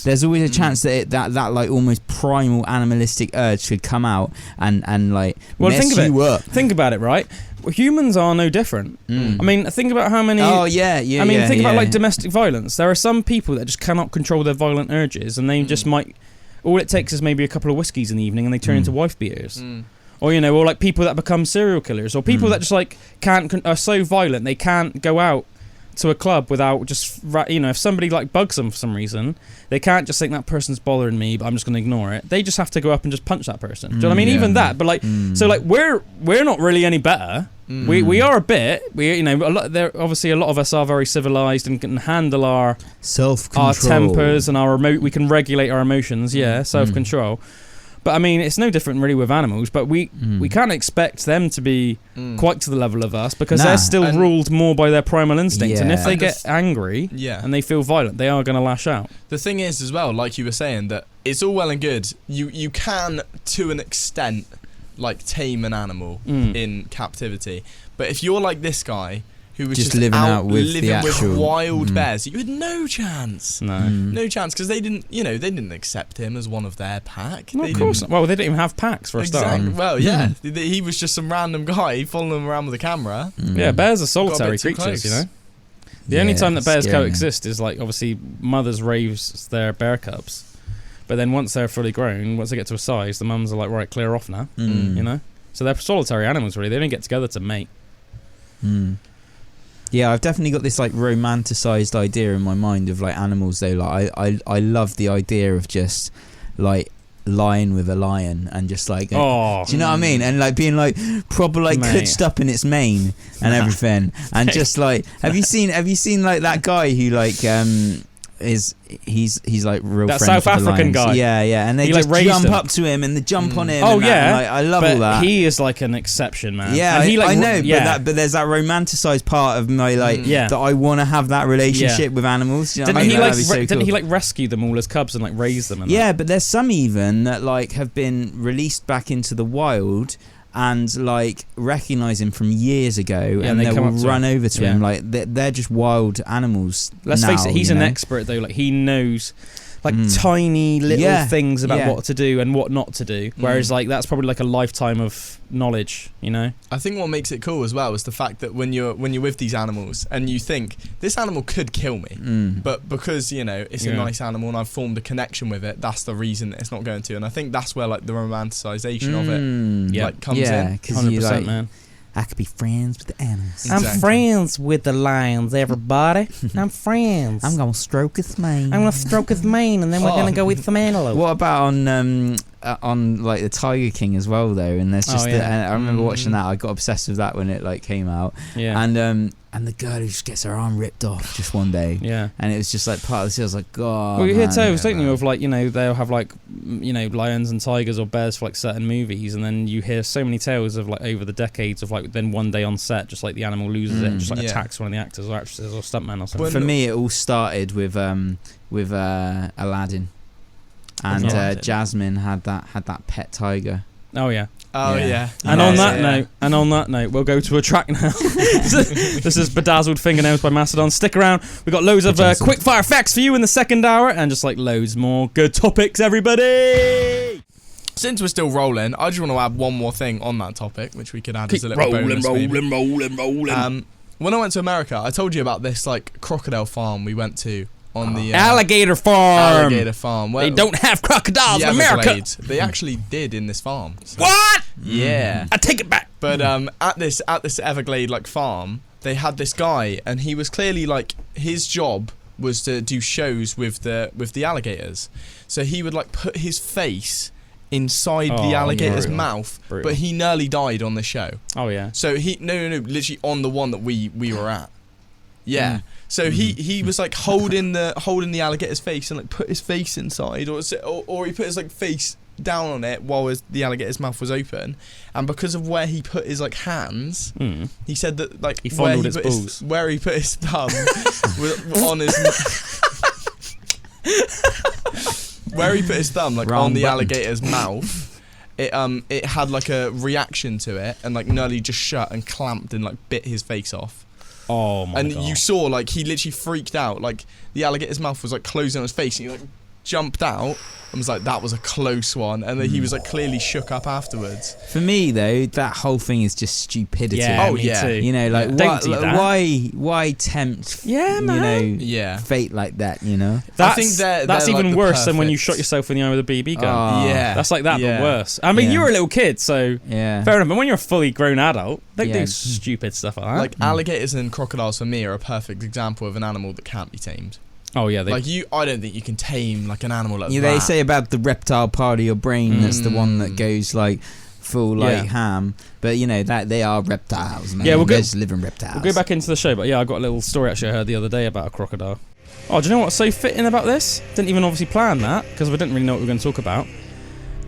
there's always a chance that that like almost primal animalistic urge could come out and like mess you up. Think about it, right? Well, humans are no different. I mean, think about how many. Oh yeah. I mean, think about like domestic violence. There are some people that just cannot control their violent urges, and they just might. All it takes is maybe a couple of whiskeys in the evening and they turn into wife beaters. Or, or like people that become serial killers, or people that just like are so violent they can't go out to a club without just, if somebody like bugs them for some reason, they can't just think that person's bothering me, but I'm just going to ignore it. They just have to go up and just punch that person. Do you know what I mean? Even that, but like, so like we're not really any better. We are a bit. Obviously a lot of us are very civilized and can handle our self-control, our tempers and we can regulate our emotions. Self-control. But I mean, it's no different really with animals. But we can't expect them to be quite to the level of us because they're still ruled more by their primal instincts. And if they get angry and they feel violent, they are going to lash out. The thing is, as well, like you were saying, that it's all well and good. You can, to an extent, like tame an animal in captivity. But if you're like this guy who was just living with wild bears, you had no chance. No chance, because they didn't accept him as one of their pack. Well, of course not. Well, they didn't even have packs for a start. Well, yeah, he was just some random guy following them around with a camera. Yeah, bears are solitary creatures, you know. The only time that bears coexist is like obviously mothers raise their bear cubs, but then once they're fully grown, once they get to a size, the mums are like, right, clear off now. You know, so they're solitary animals really. They don't get together to mate. Yeah, I've definitely got this like romanticized idea in my mind of like animals though. Like I love the idea of just like lying with a lion and just like do you know what I mean? And like being like proper like clutched up in its mane and everything. And just like have you seen like that guy who like he's like real that friends South with the African lions. guy, and they just jump up to him and they jump on him. Oh and yeah, like, I love but all that. He is like an exception, man. Yeah, and he, like, I know, but there's that romanticized part of my like that I want to have that relationship with animals. You know didn't he like rescue them all as cubs and like raise them? And but there's some even that like have been released back into the wild and like recognise him from years ago, and they will run over to him. Like they're just wild animals. Let's face it, he's an expert though. Like he knows like tiny little things about what to do and what not to do. Whereas like that's probably like a lifetime of knowledge, you know. I think what makes it cool as well is the fact that when you're with these animals and you think this animal could kill me, but because it's a nice animal and I've formed a connection with it, that's the reason that it's not going to. And I think that's where like the romanticization of it like comes in. 100%, like, man. I could be friends with the animals. Exactly. I'm friends with the lions, everybody. I'm friends. I'm going to stroke his mane. I'm going to stroke his mane, and then we're going to go with some antelope. What about on like the Tiger King as well, though? And there's just I remember watching that. I got obsessed with that when it like came out. Yeah. And the girl who just gets her arm ripped off just one day. Yeah. And it was just like part of the scene. I was like, God. Well, you hear tales, don't you, of like, they'll have like, lions and tigers or bears for like certain movies, and then you hear so many tales of like over the decades of like then one day on set, just like the animal loses it and just like attacks one of the actors or actresses or stuntman or something. For me, it all started with Aladdin, and Jasmine had that pet tiger. Oh yeah. Oh yeah. And on that note, we'll go to a track now. This is Bedazzled Fingernails by Mastodon. Stick around. We've got loads of quickfire facts for you in the second hour, and just like loads more good topics, everybody. Since we're still rolling, I just want to add one more thing on that topic, which we could add as a little bonus. Rolling. When I went to America, I told you about this like crocodile farm we went to. On the alligator farm. Well, they don't have crocodiles in America. They actually did in this farm. So. What? Yeah. I take it back. But at this Everglade like farm, they had this guy, and he was clearly like his job was to do shows with the alligators. So he would like put his face inside the alligator's mouth, but he nearly died on the show. Oh yeah. So he no, literally on the one that we were at. Yeah. So he was like holding the alligator's face and like put his face inside, or he put his like face down on it while the alligator's mouth was open, and because of where he put his like hands, he said that like where he put his thumb on his where he put his thumb like on the alligator's mouth, it had like a reaction to it and like nearly just shut and clamped and like bit his face off. Oh my God. And you saw like he literally freaked out, like the alligator's mouth was like closing on his face, and he like jumped out and was like, that was a close one, and then he was like clearly shook up afterwards. For me though, that whole thing is just stupidity. Yeah, me too. Like why tempt fate like that, I think that's even like worse than when you shot yourself in the eye with a BB gun. That's like that, but worse. I mean, you were a little kid, so fair enough, but when you're a fully grown adult, they do stupid stuff like that. Like alligators and crocodiles for me are a perfect example of an animal that can't be tamed. Oh yeah, I don't think you can tame like an animal like that. They say about the reptile part of your brain that's the one that goes like full like ham, but that they are reptiles, man. Yeah, they're just living reptiles. We'll go back into the show, but I got a little story actually I heard the other day about a crocodile. Oh, do you know what's so fitting about this? Didn't even obviously plan that because we didn't really know what we were going to talk about.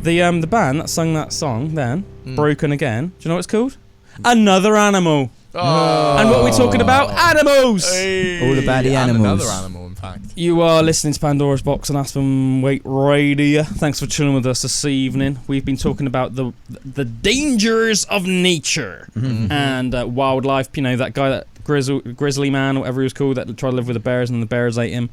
The band that sung that song then, Broken Again, do you know what it's called? Another Animal. Oh. And what are we talking about? Animals! Hey. All about the And animals. another animal, in fact. You are listening to Pandora's Box on Aspen Waite Radio. Thanks for chilling with us this evening. We've been talking about the dangers of nature and wildlife. You know, that guy, that grizzly man, or whatever he was called, that tried to live with the bears and the bears ate him.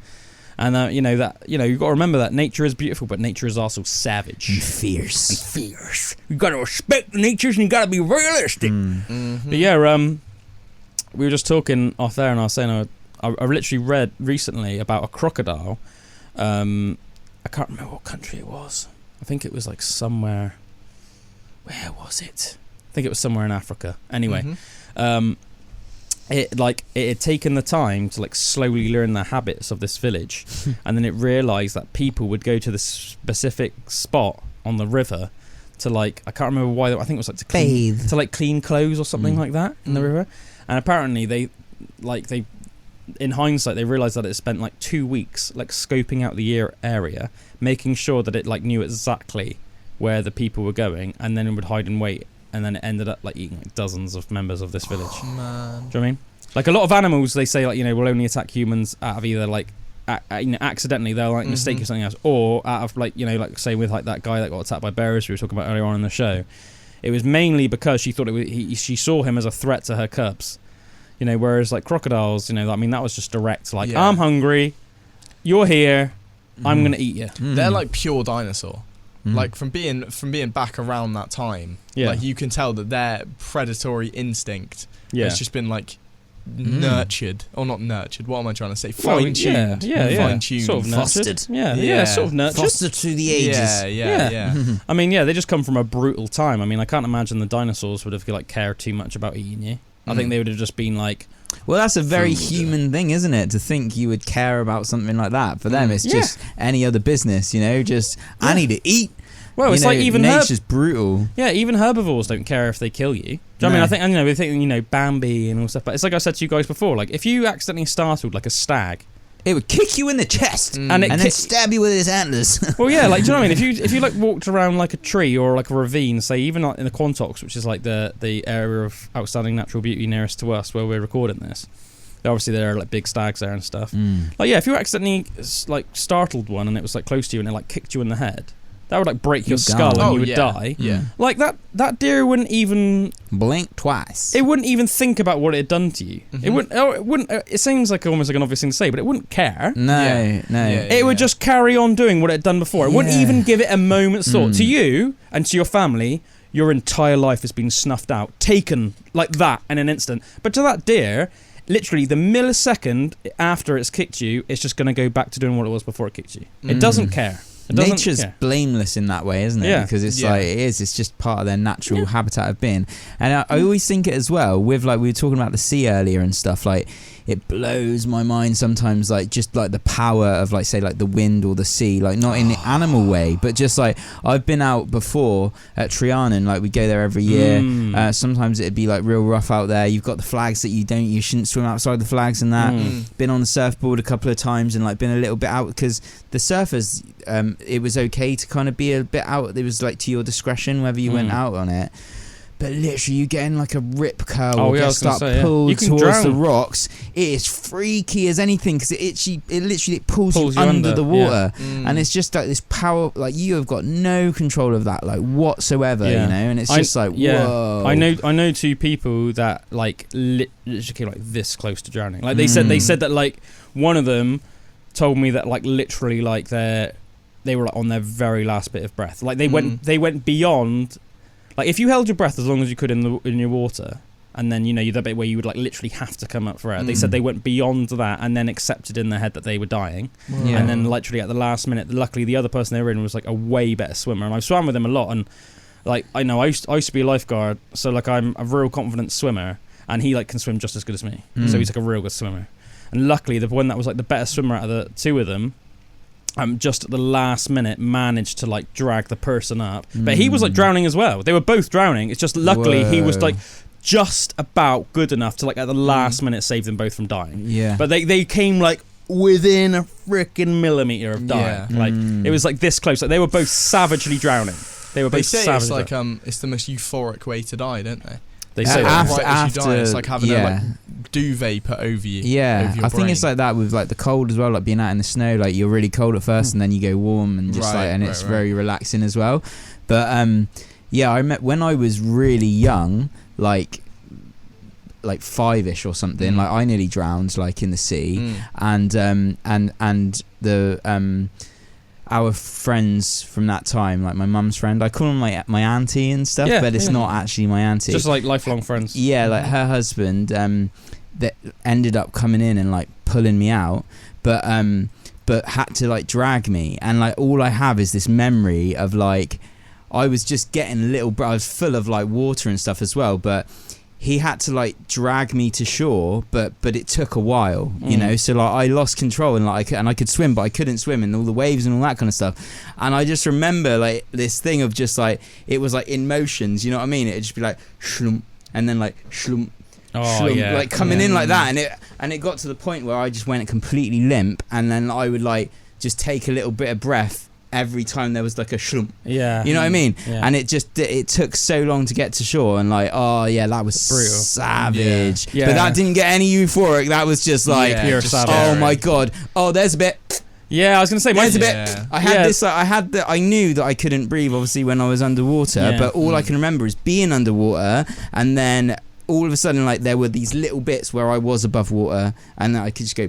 And you've got to remember that nature is beautiful, but nature is also savage And fierce. You got to respect the natures and you got to be realistic. But yeah, we were just talking off there, and I was saying I literally read recently about a crocodile. I can't remember what country it was. I think it was like somewhere. Where was it? I think it was somewhere in Africa. Anyway, it had taken the time to like slowly learn the habits of this village, and then it realised that people would go to the specific spot on the river to like, I can't remember why. I think it was like to Bathe. clean clothes or something like that in the river. And apparently they in hindsight they realised that it spent like 2 weeks like scoping out the area, making sure that it like knew exactly where the people were going, and then it would hide and wait. And then it ended up like eating like dozens of members of this village. Oh, man. Do you know what I mean? Like a lot of animals, they say like, will only attack humans out of either like accidentally, they'll like mistake something else, or out of like like say with like that guy that got attacked by bears we were talking about earlier on in the show. It was mainly because she thought she saw him as a threat to her cubs. Whereas like crocodiles, that was just direct. Like, I'm hungry, you're here, I'm gonna eat you. They're like pure dinosaur. Like from being back around that time, like you can tell that their predatory instinct has just been like nurtured, or not nurtured. What am I trying to say? Fine-tuned. Fine-tuned. Sort of Fostered. Sort of nurtured. Fostered through the ages. Yeah. I mean, they just come from a brutal time. I mean, I can't imagine the dinosaurs would have like cared too much about eating you. I think they would have just been like, well, that's a very food. human thing, isn't it? To think you would care about something like that. For them, it's just any other business, Just, I need to eat. Well, it's like even nature's brutal. Yeah, even herbivores don't care if they kill you. Do you know what I mean? I think, they think, Bambi and all stuff. But it's like I said to you guys before, like if you accidentally startled like a stag, it would kick you in the chest and then stab you with its antlers. Well, yeah, like do you know what I mean? If you like walked around like a tree or like a ravine, say even like in the Quantox, which is like the area of outstanding natural beauty nearest to us where we're recording this. Obviously, there are like big stags there and stuff. Like if you accidentally like startled one and it was like close to you and it like kicked you in the head, that would like break your skull and you would die. Yeah. Like that deer wouldn't even blink twice. It wouldn't even think about what it had done to you. It wouldn't. It seems like almost like an obvious thing to say, but it wouldn't care. No. It would just carry on doing what it had done before. It wouldn't even give it a moment's thought. To you and to your family, your entire life has been snuffed out, taken like that in an instant. But to that deer, literally the millisecond after it's kicked you, it's just going to go back to doing what it was before it kicked you. It doesn't care. Nature's blameless in that way, isn't it? Yeah. Because it's like it's just part of their natural habitat of being. And I always think it as well with like we were talking about the sea earlier and stuff, like it blows my mind sometimes, like just like the power of like say like the wind or the sea, like not in the animal way, but just like I've been out before at Trianon, like we go there every year. Sometimes it'd be like real rough out there. You've got the flags that you shouldn't swim outside the flags and that. Been on the surfboard a couple of times and like been a little bit out because the surfers, it was okay to kind of be a bit out. It was like to your discretion whether you went out on it. But literally, you get in like a rip curl or get start pulled towards the rocks. It is freaky as anything because it literally pulls you under the water, and it's just like this power. Like you have got no control of that, like whatsoever, And it's just like whoa. I know two people that like literally came like this close to drowning. Like they said that like one of them told me that like literally like they were like on their very last bit of breath. Like they went beyond. Like if you held your breath as long as you could in your water, and then you that bit where you would like literally have to come up for air. They said they went beyond that and then accepted in their head that they were dying, and then literally at the last minute, luckily the other person they were in was like a way better swimmer, and I've swam with him a lot, and like I know I used to be a lifeguard, so like I'm a real confident swimmer, and he like can swim just as good as me, so he's like a real good swimmer, and luckily the one that was like the better swimmer out of the two of them. Just at the last minute managed to like drag the person up, but he was like drowning as well. They were both drowning. It's just luckily he was like just about good enough to like at the last minute save them both from dying. Yeah. But they came like within a freaking millimeter of dying. Like it was like this close. Like they were both savagely drowning. They were They both say savage. it's like it's the most euphoric way to die, don't they? They say Like, that. right as you die, it's like having a like duvet put over you. Yeah, over your I think it's brain. like that with like the cold as well, like being out in the snow. Like you're really cold at first, and then you go warm, and just Right, and right, it's right. very relaxing as well. But yeah, I met when I was really young, like 5ish or something. Like I nearly drowned, like in the sea, and the our friends from that time, like my mum's friend, I call him my auntie and stuff, Yeah, but it's yeah. not actually my auntie. Just like lifelong friends. Yeah, like her husband that ended up coming in and like pulling me out, but had to like drag me, and like all I have is this memory of like I was just getting I was full of like water and stuff as well, but he had to like drag me to shore, but it took a while, you know. So like I lost control, and like I could swim, but I couldn't swim, and all the waves and all that kind of stuff. And I just remember like this thing of just like it was like in motions, you know what I mean? It'd just be like shlump, and then like shlump, shlump, yeah. like coming in like that, and it got to the point where I just went completely limp, and then I would like just take a little bit of breath every time there was like a shlump. Yeah. You know what I mean? Yeah. And it took so long to get to shore, and like, oh yeah, that was Brutal. savage. Yeah. But that didn't get any euphoric. That was just like, pure just savage. oh my god. Oh, there's a bit. Yeah, I was gonna say There's a bit. Yeah. I had this. I knew that I couldn't breathe, obviously, when I was underwater. Yeah. But all I can remember is being underwater, and then all of a sudden, like there were these little bits where I was above water, and then I could just go.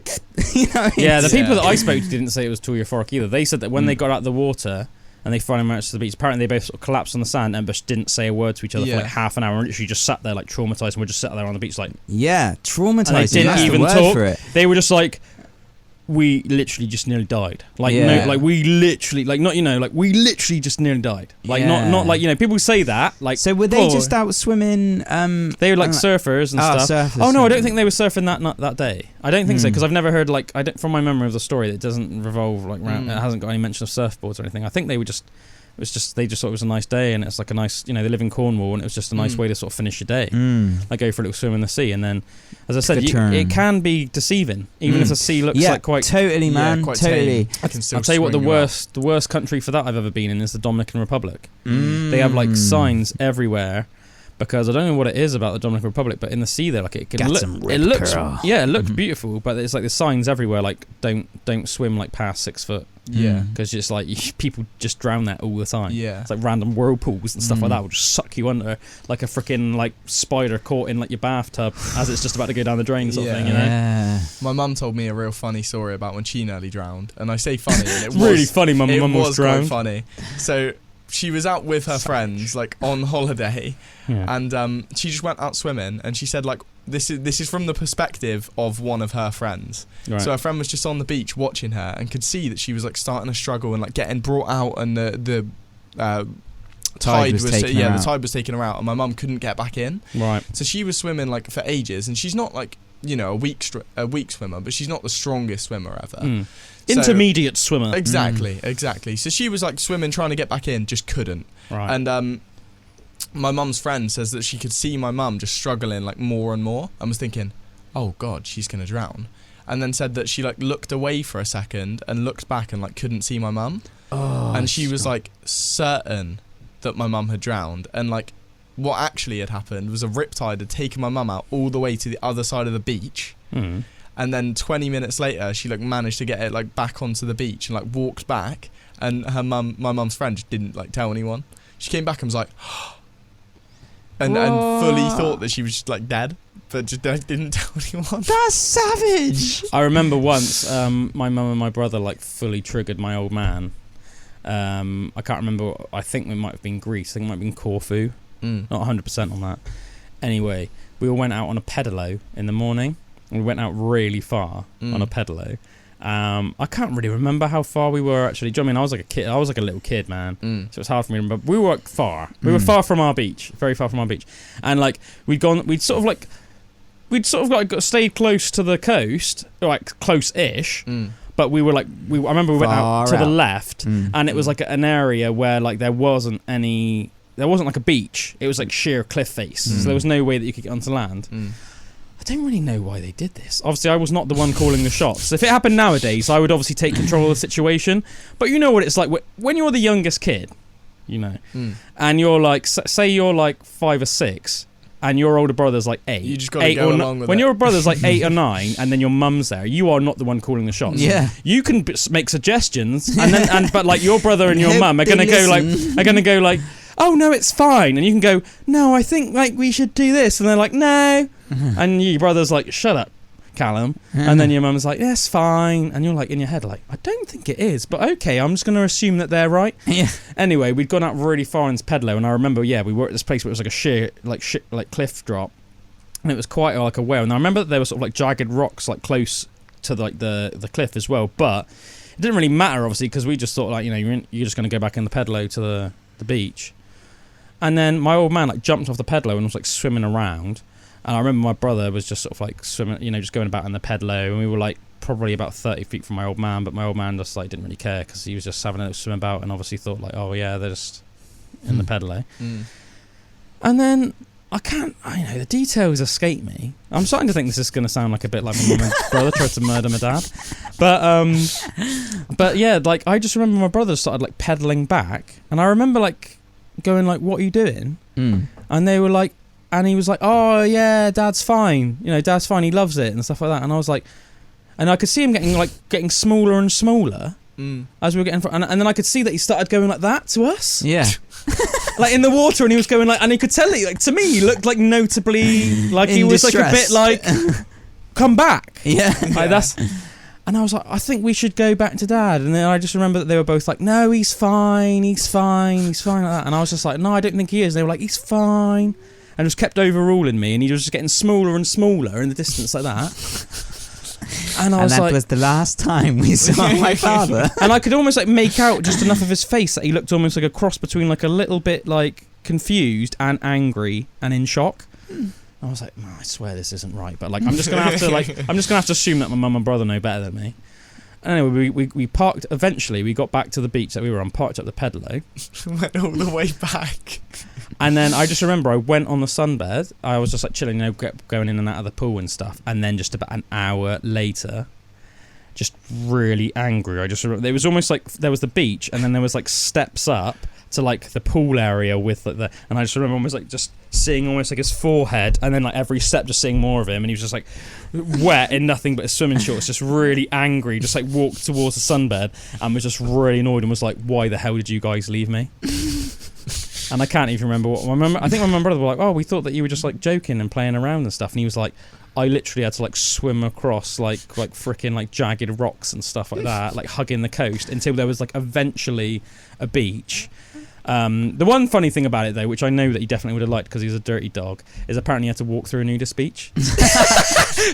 You know what I mean? Yeah, the people that Yeah. I spoke to didn't say it was too euphoric either. They said that when they got out of the water and they finally marched to the beach, apparently they both sort of collapsed on the sand and just didn't say a word to each other for like half an hour, and literally just sat there like traumatized, and we're just sat there on the beach like, Yeah, traumatizing. and they didn't That's even the word talk. for it. They were just like, we literally just nearly died. Like Yeah. no, like we literally like not like we literally just nearly died. Like Yeah. not like people say that like. So were they oh, just out swimming? They were like surfers and stuff. Surfers, Oh no, I don't think they were surfing that day. I don't think so, Hmm. because I've never heard like from my memory of the story, it doesn't revolve like around. It hasn't got any mention of surfboards or anything. I think they were just. It was just they just thought it was a nice day, and it's like a nice, they live in Cornwall, and it was just a nice way to sort of finish your day. Like go for a little swim in the sea, and then, as I said, it can be deceiving, even if the sea looks like quite. Totally, man, quite totally. tame. I can still I'll tell you what, swing the worst country for that I've ever been in is the Dominican Republic. Mm. They have like signs everywhere, because I don't know what it is about the Dominican Republic, but in the sea there, like it can Got look, some it rip looks, curl. yeah, it looks beautiful, but it's like the signs everywhere, like don't swim like past 6 foot, Yeah. because it's like people just drown there all the time. Yeah. It's like random whirlpools and stuff like that will just suck you under like a freaking like spider caught in like your bathtub as it's just about to go down the drain sort of thing, you know? Yeah. My mum told me a real funny story about when she nearly drowned, and I say funny, and it It's was really funny. My it mum was was drowned. quite funny. So she was out with her friends, like on holiday, and she just went out swimming, and she said like this is from the perspective of one of her friends. Right. So her friend was just on the beach watching her and could see that she was like starting to struggle and like getting brought out, and the tide was the tide was taking her out, and my mum couldn't get back in. Right. So she was swimming like for ages, and she's not like a weak swimmer, but she's not the strongest swimmer ever. So- Intermediate swimmer. Exactly. So she was like swimming, trying to get back in, just couldn't. Right. And my mum's friend says that she could see my mum just struggling like more and more, and was thinking, oh god, she's gonna drown. And then said that she like looked away for a second and looked back and like couldn't see my mum. And she was like certain that my mum had drowned, and like what actually had happened was a riptide had taken my mum out all the way to the other side of the beach. And then 20 minutes later, she like managed to get it like back onto the beach and like walked back, and my mum's friend just didn't like tell anyone. She came back and was like, and fully thought that she was just like dead, but just didn't tell anyone. That's savage. I remember once my mum and my brother like fully triggered my old man. I can't remember. I think it might have been Greece. I think it might have been Corfu. Not 100% on that. Anyway, we all went out on a pedalo in the morning. We went out really far on a pedalo. I can't really remember how far we were actually. Do you know what I mean? I was like a kid. I was like a little kid, man. So it's hard for me to remember. We were like far. We were far from our beach, very far from our beach, and like we'd sort of like stayed close to the coast, like close-ish. But we were like, I remember we went out to the left, and it was like an area where like there wasn't like a beach. It was like sheer cliff face, so there was no way that you could get onto land. I don't really know why they did this. Obviously, I was not the one calling the shots. If it happened nowadays, I would obviously take control of the situation. But you know what it's like when you're the youngest kid, you know. And you're like, say you're like 5 or 6, and your older brother's like 8. You just got to go along with it. When your brother's like 8 or 9, and then your mum's there, you are not the one calling the shots. Yeah. You can make suggestions, but like your brother and your mum are gonna go like, oh no, it's fine, and you can go, no, I think like we should do this, and they're like, no, and your brother's like, shut up, Calum, and then your mum's like, yeah, it's fine, and you're like in your head like, I don't think it is, but okay, I'm just going to assume that they're right. Yeah. Anyway, we'd gone out really far into Pedlow, and I remember, we were at this place where it was like a sheer like cliff drop, and it was quite like a well, and I remember that there were sort of like jagged rocks like close to like the cliff as well, but it didn't really matter obviously because we just thought like, you know, you're just going to go back in the Pedlow to the beach. And then my old man like jumped off the Pedlow and was like swimming around. And I remember my brother was just sort of like swimming, you know, just going about in the Pedlow. And we were like probably about 30 feet from my old man, but my old man just like didn't really care because he was just having a swim about and obviously thought like, oh yeah, they're just in the Pedlow. And then the details escape me. I'm starting to think this is going to sound like a bit like my mum and brother tried to murder my dad. But yeah, like I just remember my brother started like pedaling back, and I remember like going like, what are you doing? And they were like, and he was like, oh yeah, Dad's fine, you know, Dad's fine, he loves it and stuff like that. And I was like, and I could see him getting smaller and smaller as we were getting and then I could see that he started going like that to us, like in the water, and he was going like, and he could tell it like, to me he looked like notably like he was distress. Like a bit like come back, like that's. And I was like, I think we should go back to Dad. And then I just remember that they were both like, no, he's fine, like that. And I was just like, no, I don't think he is. They were like, he's fine. And just kept overruling me, and he was just getting smaller and smaller in the distance like that. And I was that like, was the last time we saw my father. And I could almost like make out just enough of his face that he looked almost like a cross between like a little bit like confused and angry and in shock. I was like, I swear this isn't right, but like I'm just gonna have to assume that my mum and brother know better than me. Anyway, we parked. Eventually, we got back to the beach that we were on, parked up the Pedlow, went all the way back, and then I just remember I went on the sunbed. I was just like chilling, you know, going in and out of the pool and stuff. And then just about an hour later, just really angry. I just remember it was almost like there was the beach, and then there was like steps up to like the pool area with like and I just remember almost like just seeing almost like his forehead, and then like every step just seeing more of him, and he was just like wet in nothing but his swimming shorts, just really angry, just like walked towards the sunbed and was just really annoyed and was like, why the hell did you guys leave me? And I can't even remember what I think my mum and brother were like, oh, we thought that you were just like joking and playing around and stuff, and he was like, I literally had to like swim across like freaking like jagged rocks and stuff like that, like hugging the coast until there was like eventually a beach. The one funny thing about it though, which I know that he definitely would have liked because he's a dirty dog, is apparently he had to walk through a nudist beach.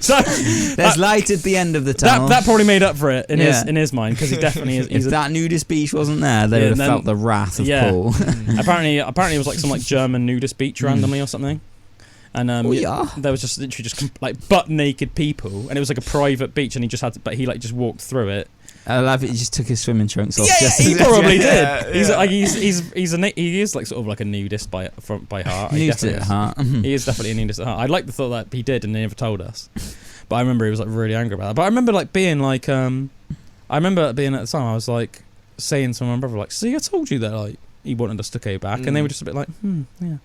So there's light at the end of the tunnel. That probably made up for it in his mind, because he definitely is. If that nudist beach wasn't there, they would have felt the wrath of Paul. Apparently it was like some like German nudist beach randomly or something. And there was just literally just like butt naked people, and it was like a private beach, and he just had to, but he like just walked through it. I love it. He just took his swimming trunks off. Yeah, he probably did. He is like sort of like a nudist by heart. Nudist at heart. He is definitely a nudist at heart. I'd like to thought that he did, and he never told us. But I remember he was like really angry about that. But I remember like being like, I remember being at the time, I was like saying to my brother like, "See, I told you that like he wanted us to go back," and they were just a bit like, yeah.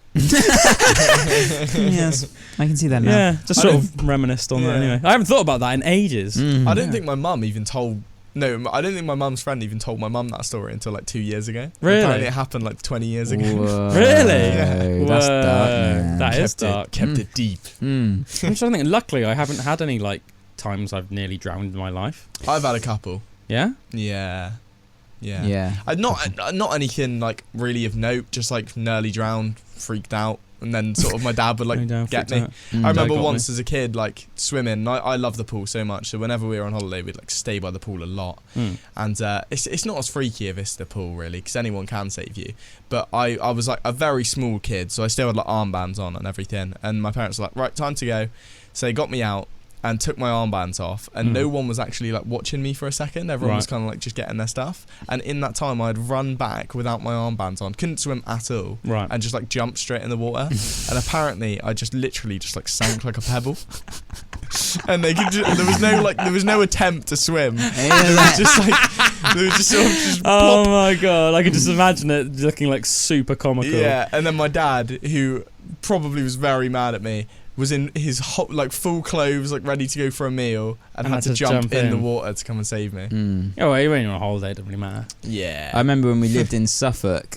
Yes, I can see that now. Yeah, just sort of reminisced on that anyway. I haven't thought about that in ages. I don't think my mum even told. No, I don't think my mum's friend even told my mum that story until like 2 years ago. Really? Apparently it happened like 20 years ago. Whoa. Really? Yeah. That's dark, man. That is dark. Kept it deep. I'm trying to think. Luckily, I haven't had any like times I've nearly drowned in my life. I've had a couple. Yeah? Yeah. Yeah. Not anything like really of note, just like nearly drowned, freaked out, and then sort of my dad would like get me. I remember once as a kid like swimming. I love the pool so much, so whenever we were on holiday we'd like stay by the pool a lot. And it's not as freaky a Vista pool really, because anyone can save you, but I was like a very small kid, so I still had like armbands on and everything, and my parents were like, right, time to go. So they got me out and took my armbands off, and no one was actually like watching me for a second. Everyone was kind of like just getting their stuff, and in that time I'd run back without my armbands on, couldn't swim at all, and just like jumped straight in the water. And apparently I just literally just like sank like a pebble. And there was no attempt to swim. It was just like They were just sort of just Oh plop. my god, I could just imagine it looking like super comical. Yeah, and then my dad, who probably was very mad at me, was in his like full clothes, like ready to go for a meal, and had to jump in the water to come and save me. Oh, well, you went on a holiday, it doesn't really matter. Yeah. I remember when we lived in Suffolk,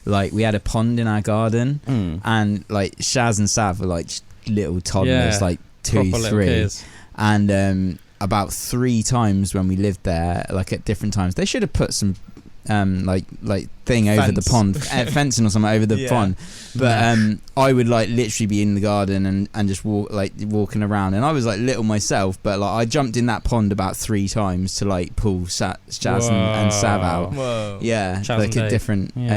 like we had a pond in our garden, and like Shaz and Sav were like little toddlers, like 2, 3, and about 3 times when we lived there, like at different times, they should have put some like thing over the pond, fencing or something over the pond, but I would like literally be in the garden and just walking around, and I was like little myself, but like I jumped in that pond about 3 times to like pull Shaz and Sav out. Whoa. Yeah, Chaz like at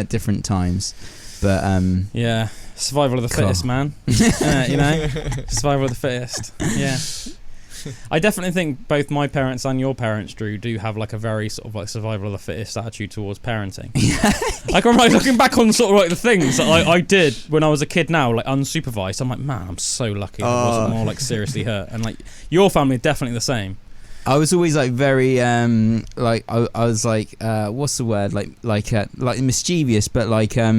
different times, but yeah, survival of the fittest, man. You know, survival of the fittest. Yeah. I definitely think both my parents and your parents, Drew, do have like a very sort of like survival of the fittest attitude towards parenting. Like I'm like looking back on sort of like the things that I did when I was a kid now, like unsupervised. I'm like, man, I'm so lucky I wasn't more like seriously hurt. And like your family are definitely the same. I was always like very like I was like what's the word, like mischievous, but like I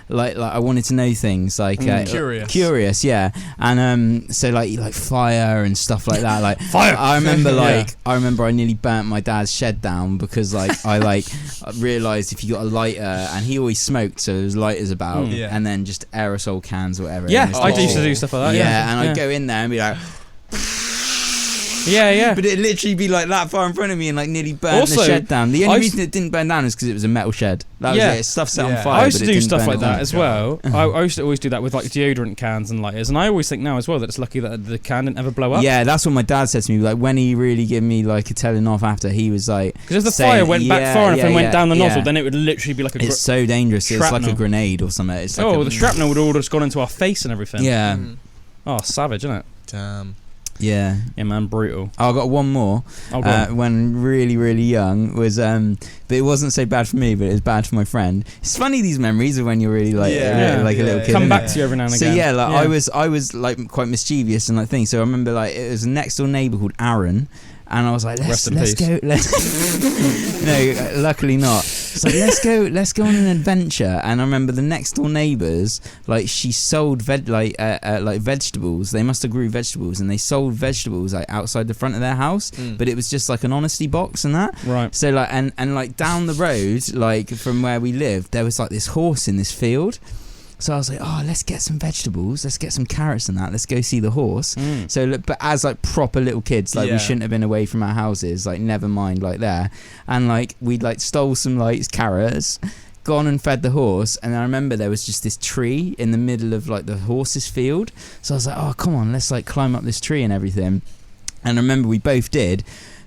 wanted to know things, like curious, yeah, and so like fire and stuff like that, like fire. I remember I nearly burnt my dad's shed down because like I realised if you got a lighter, and he always smoked, so there was lighters about, and then just aerosol cans or whatever. Yeah, I used to do stuff like that. Yeah, and I'd go in there and be like. Yeah. But it'd literally be like that far in front of me and like nearly burnt the shed down. The only reason it didn't burn down is because it was a metal shed. That was it. Stuff set on fire. I used to do stuff like that as well. I used to always do that with like deodorant cans and lighters, and I always think now as well that it's lucky that the can didn't ever blow up. Yeah, that's what my dad said to me. Like when he really gave me like a telling off after, he was like, because if the fire went back far enough and went down the nozzle, then it would literally be like a. It's so dangerous. Shrapnel. It's like a grenade or something. It's like the shrapnel would all just gone into our face and everything. Yeah. Oh, savage, isn't it? Damn. Yeah, man, brutal. I got one more. When really, really young was, but it wasn't so bad for me, but it was bad for my friend. It's funny, these memories of when you're really like a little kid. Come back to you every now and again. So I was like quite mischievous and like things. So I remember like it was a next door neighbour called Aaron. And I was like, let's go. No, luckily not. So let's go on an adventure. And I remember the next door neighbours, like she sold vegetables. They must have grew vegetables, and they sold vegetables like outside the front of their house. But it was just like an honesty box and that. Right. So like and like down the road, like from where we lived, there was like this horse in this field. So I was like, oh, let's get some vegetables, let's get some carrots and that, let's go see the horse. So, but as like proper little kids, like we shouldn't have been away from our houses, like never mind like there. And like we'd like stole some like carrots, gone and fed the horse. And I remember there was just this tree in the middle of like the horse's field. So I was like, oh, come on, let's like climb up this tree and everything. And I remember we both did.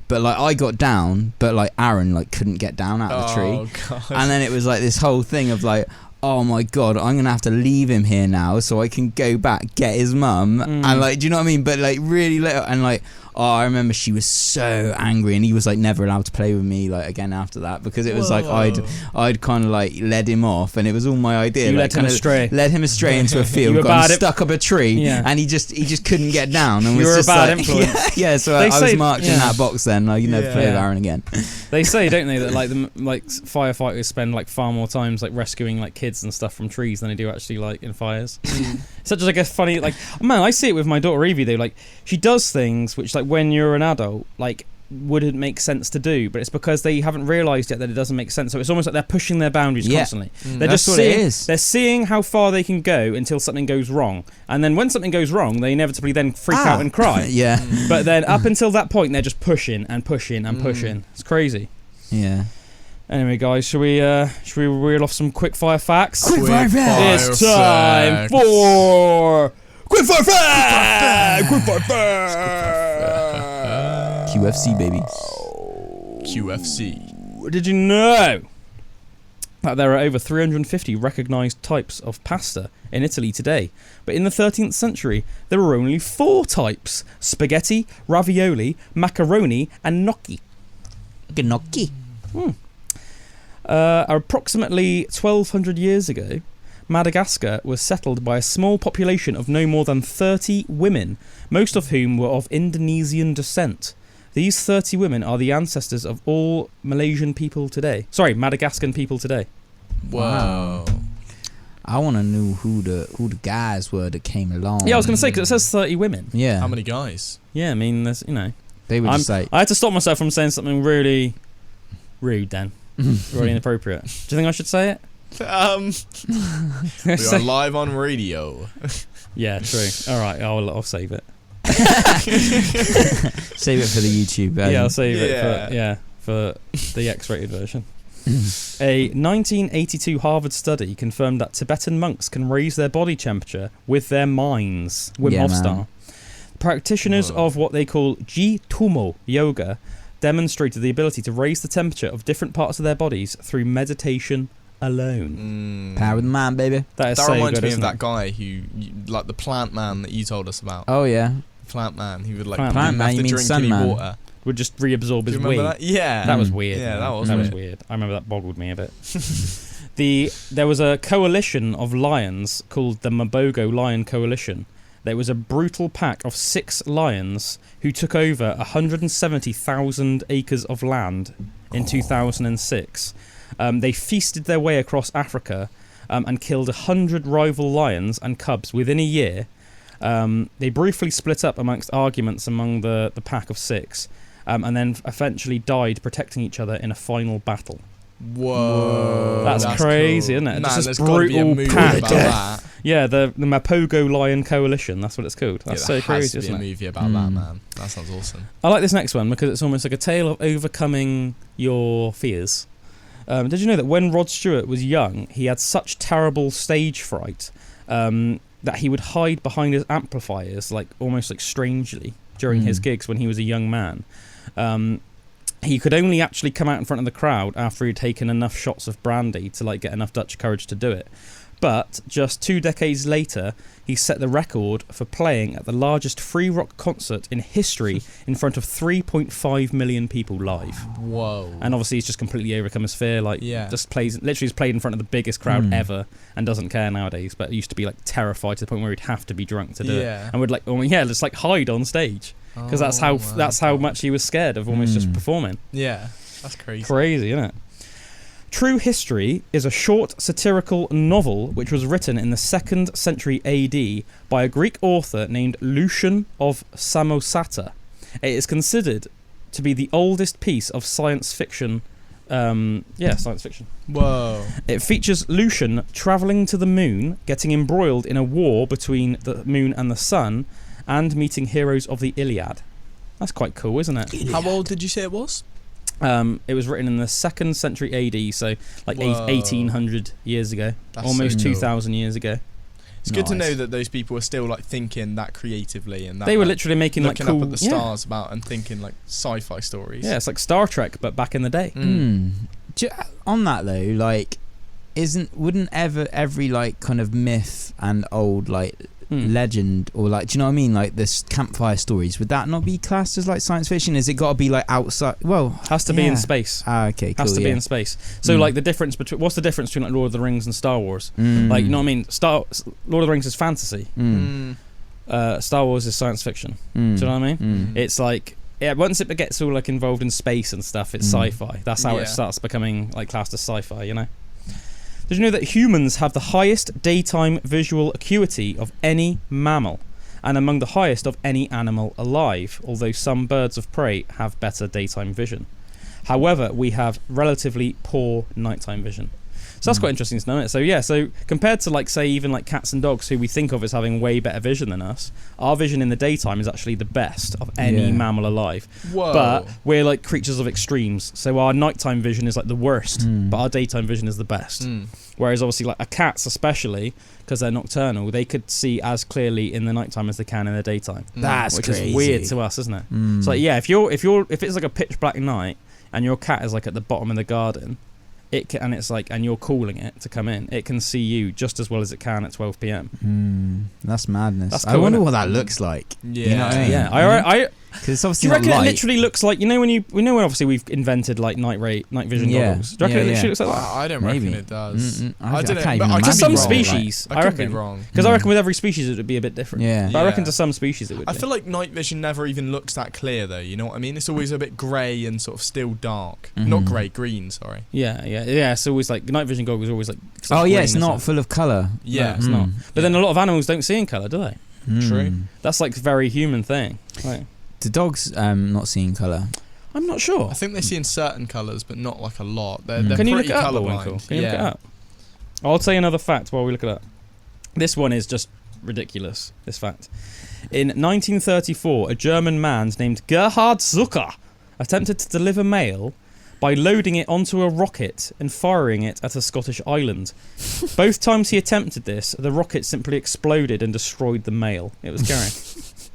But like I got down, but like Aaron like couldn't get down out of the tree. God. And then it was like this whole thing of like, oh my god, I'm gonna have to leave him here now so I can go back, get his mum, and like, do you know what I mean? But like really little, and like, oh, I remember she was so angry, and he was like never allowed to play with me like again after that, because it was like I'd kind of like led him off, and it was all my idea. You like, led him astray into a field, got him stuck up a tree, and he just couldn't get down, and you were just a bad like, influence. Yeah, so I was marked in that box then. Like, you never play with Aaron again. They say, don't they, that like firefighters spend like far more times like rescuing like kids and stuff from trees than they do actually like in fires. Such as like a funny, like, man, I see it with my daughter Evie though. Like she does things which like when you're an adult like wouldn't make sense to do, but it's because they haven't realised yet that it doesn't make sense. So it's almost like they're pushing their boundaries constantly. They're just they're seeing how far they can go until something goes wrong, and then when something goes wrong, they inevitably then freak out and cry. But then up until that point, they're just pushing and pushing and pushing. It's crazy. Yeah. Anyway, guys, should we reel off some quickfire facts? Quickfire facts. It's time for Quickfire Facts. Quickfire Facts. QFC, baby. QFC. Did you know that there are over 350 recognised types of pasta in Italy today? But in the 13th century, there were only 4 types: spaghetti, ravioli, macaroni, and gnocchi. Gnocchi. Approximately 1,200 years ago, Madagascar was settled by a small population of no more than 30 women, most of whom were of Indonesian descent. These 30 women are the ancestors of all Malaysian people today. Sorry, Madagascan people today. Whoa. I want to know who the guys were that came along. Yeah, I was going to say, because it says 30 women. Yeah. How many guys? Yeah, I mean, there's, you know. They were just like... I had to stop myself from saying something really rude then. Really inappropriate. Do you think I should say it? We are live on radio. Yeah, true. All right, I'll save it. Save it for the YouTube version. Yeah, I'll save it for the X-rated version. A 1982 Harvard study confirmed that Tibetan monks can raise their body temperature with their minds. Wim Hof style. Practitioners of what they call Ji-Tumo yoga demonstrated the ability to raise the temperature of different parts of their bodies through meditation alone. Power of the mind, baby. That reminds me of that guy who, like the plant man that you told us about. Oh yeah, plant man. He would like plant man. You mean drink any water. Would just reabsorb his weight. That? Yeah, that was weird. Yeah, that was weird. I remember that boggled me a bit. There was a coalition of lions called the Mabogo Lion Coalition. There was a brutal pack of 6 lions who took over 170,000 acres of land in 2006. They feasted their way across Africa and killed 100 rival lions and cubs within a year. They briefly split up amongst arguments among the pack of 6, and then eventually died protecting each other in a final battle. Whoa, that's crazy, cool. isn't it? Man, just this brutal pack. About that. Yeah, the Mapogo Lion Coalition. That's what it's called. That's so crazy, isn't it? There has to be a movie about that, man. That sounds awesome. I like this next one because it's almost like a tale of overcoming your fears. Did you know that when Rod Stewart was young, he had such terrible stage fright that he would hide behind his amplifiers, like almost like strangely, during his gigs when he was a young man. He could only actually come out in front of the crowd after he'd taken enough shots of brandy to like get enough Dutch courage to do it. But just 2 decades later, he set the record for playing at the largest free rock concert in history in front of 3.5 million people live. Whoa. And obviously he's just completely overcome his fear, just he's played in front of the biggest crowd ever and doesn't care nowadays, but used to be like terrified to the point where he'd have to be drunk to do it. And would just like hide on stage. Because that's how much he was scared of almost just performing. Yeah, that's crazy. Crazy, isn't it? True History is a short satirical novel which was written in the 2nd century AD by a Greek author named Lucian of Samosata. It is considered to be the oldest piece of science fiction. Science fiction. Whoa. It features Lucian travelling to the moon, getting embroiled in a war between the moon and the sun, and meeting heroes of the Iliad. That's quite cool, isn't it? How old did you say it was? It was written in the 2nd century AD, so like 1800 years ago. That's almost so cool. 2,000 years ago. It's good to know that those people were still like thinking that creatively and that they were literally making like looking cool, up at the stars about and thinking like sci-fi stories. Yeah, it's like Star Trek, but back in the day. On that though, like, wouldn't every like kind of myth and old like legend or like, do you know what I mean, like this campfire stories, would that not be classed as like science fiction? Is it got to be like outside? Well, has to be in space. Okay, cool. Has to be in space. So like the difference between, what's the difference between like Lord of the Rings and Star Wars? Like, you know what I mean? Lord of the Rings is fantasy. Star Wars is science fiction. Do you know what I mean? It's like, once it gets all like involved in space and stuff, it's sci-fi. That's how it starts becoming like classed as sci-fi, you know? Did you know that humans have the highest daytime visual acuity of any mammal, and among the highest of any animal alive, although some birds of prey have better daytime vision? However, we have relatively poor nighttime vision. So that's quite interesting to know, isn't it? So so compared to like, say, even like cats and dogs who we think of as having way better vision than us, our vision in the daytime is actually the best of any mammal alive. Whoa. But we're like creatures of extremes. So our nighttime vision is like the worst, but our daytime vision is the best. Whereas obviously like cats, especially because they're nocturnal, they could see as clearly in the nighttime as they can in the daytime. That's which crazy. is weird to us, isn't it? So like, if it's like a pitch black night and your cat is like at the bottom of the garden, and you're calling it to come in, it can see you just as well as it can at 12 p.m. That's madness. That's cool, I wonder what that looks like. Yeah. You know what I mean? Yeah, Because it's obviously Do you reckon not it light. literally looks like, when obviously we've invented like night vision goggles? Do you reckon it literally looks like that? I don't reckon it does. I don't know. can't But even I could imagine To some be what wrong. it species, I I could be reckon. wrong. Because I reckon with every species it would be a bit different. Yeah. But I reckon Yeah. to some species it would I be. feel like night vision never even looks that clear, though. You know what I mean? It's always a bit grey and sort of still dark. Mhm. Not grey, green. Sorry. Yeah. It's always like night vision goggles are always like. Oh yeah, it's green, not isn't full of colour. Yeah. it? It's not. But then Yeah. a lot of animals don't see in colour, do they? True. That's like a very human thing. Like, Do dogs not see in colour? I'm not sure. I think they see in certain colours, but not like a lot. They're Can Can you look pretty it up, colourblind. Bullwinkle? Can you look it Yeah. up? I'll tell you another fact while we look it up. This one is just ridiculous, this fact. In 1934, a German man named Gerhard Zucker attempted to deliver mail by loading it onto a rocket and firing it at a Scottish island. Both times he attempted this, the rocket simply exploded and destroyed the mail it was carrying.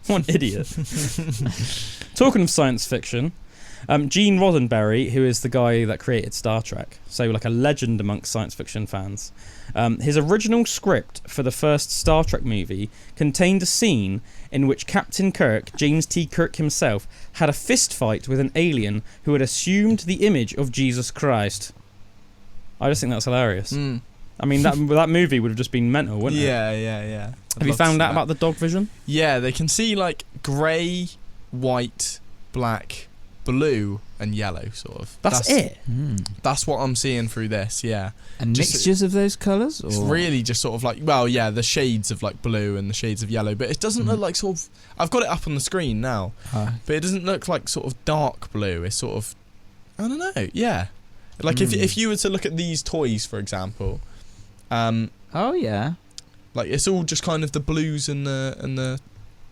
What an idiot. Talking of science fiction, Gene Roddenberry, who is the guy that created Star Trek, so like a legend amongst science fiction fans, his original script for the first Star Trek movie contained a scene in which Captain Kirk, James T. Kirk himself, had a fist fight with an alien who had assumed the image of Jesus Christ. I just think that's hilarious. Mm. I mean, that movie would have just been mental, wouldn't it? Yeah. Have you found out about the dog vision? Yeah, they can see like grey, white, black, blue, and yellow, sort of. That's it. That's what I'm seeing through this. Yeah, And Just- mixtures of those colours? it's really just sort of like, well, yeah, the shades of like blue and the shades of yellow, but it doesn't look like sort of. I've got it up on the screen now, but it doesn't look like sort of dark blue. It's sort of, I don't know. Yeah, like if you were to look at these toys, for example, Oh yeah. like it's all just kind of the blues and the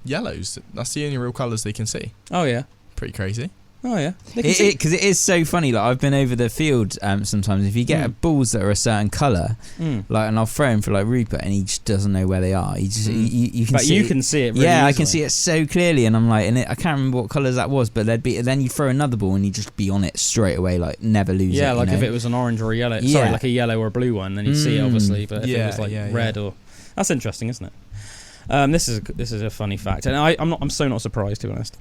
yellows. That's the only real colours they can see. Oh, yeah. Pretty crazy. Oh, yeah. They can see- Because it is so funny. Like I've been over the field sometimes. If you get balls that are a certain colour, like, and I'll throw him for like Rupert, and he just doesn't know where they are. He just you can But see. you can see it really I easily. can see it so clearly, and I'm like, I can't remember what colours that was, but then you throw another ball and you just be on it straight away, like never lose it. Yeah, like you know? if it was an orange or a yellow. Yeah. Sorry, like a yellow or a blue one, then you'd see it obviously. But if it was like red or, that's interesting, isn't it? This is a funny fact, and I'm so not surprised, to be honest.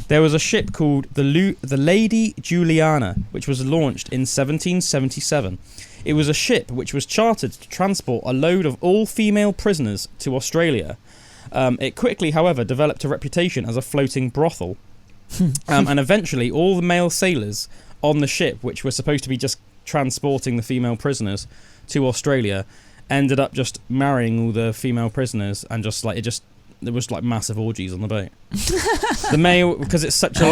There was a ship called the Lady Juliana, which was launched in 1777. It was a ship which was chartered to transport a load of all-female prisoners to Australia. It quickly, however, developed a reputation as a floating brothel, and eventually all the male sailors on the ship, which were supposed to be just transporting the female prisoners to Australia, ended up just marrying all the female prisoners, and there was like massive orgies on the boat. The male, because it's such a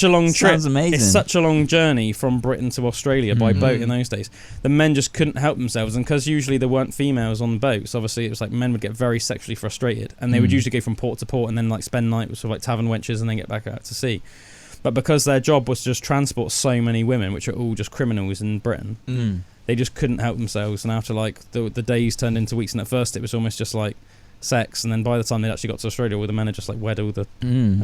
long trip. Sounds amazing. It's such a long journey from Britain to Australia by boat in those days. The men just couldn't help themselves, and because usually there weren't females on the boats, obviously it was like men would get very sexually frustrated, and they would usually go from port to port and then like spend night with sort of like tavern wenches and then get back out to sea. But because their job was to just transport so many women, which are all just criminals in Britain, they just couldn't help themselves, and after like the days turned into weeks, and at first it was almost just like sex, and then by the time they actually got to Australia, all the men had just like wed all the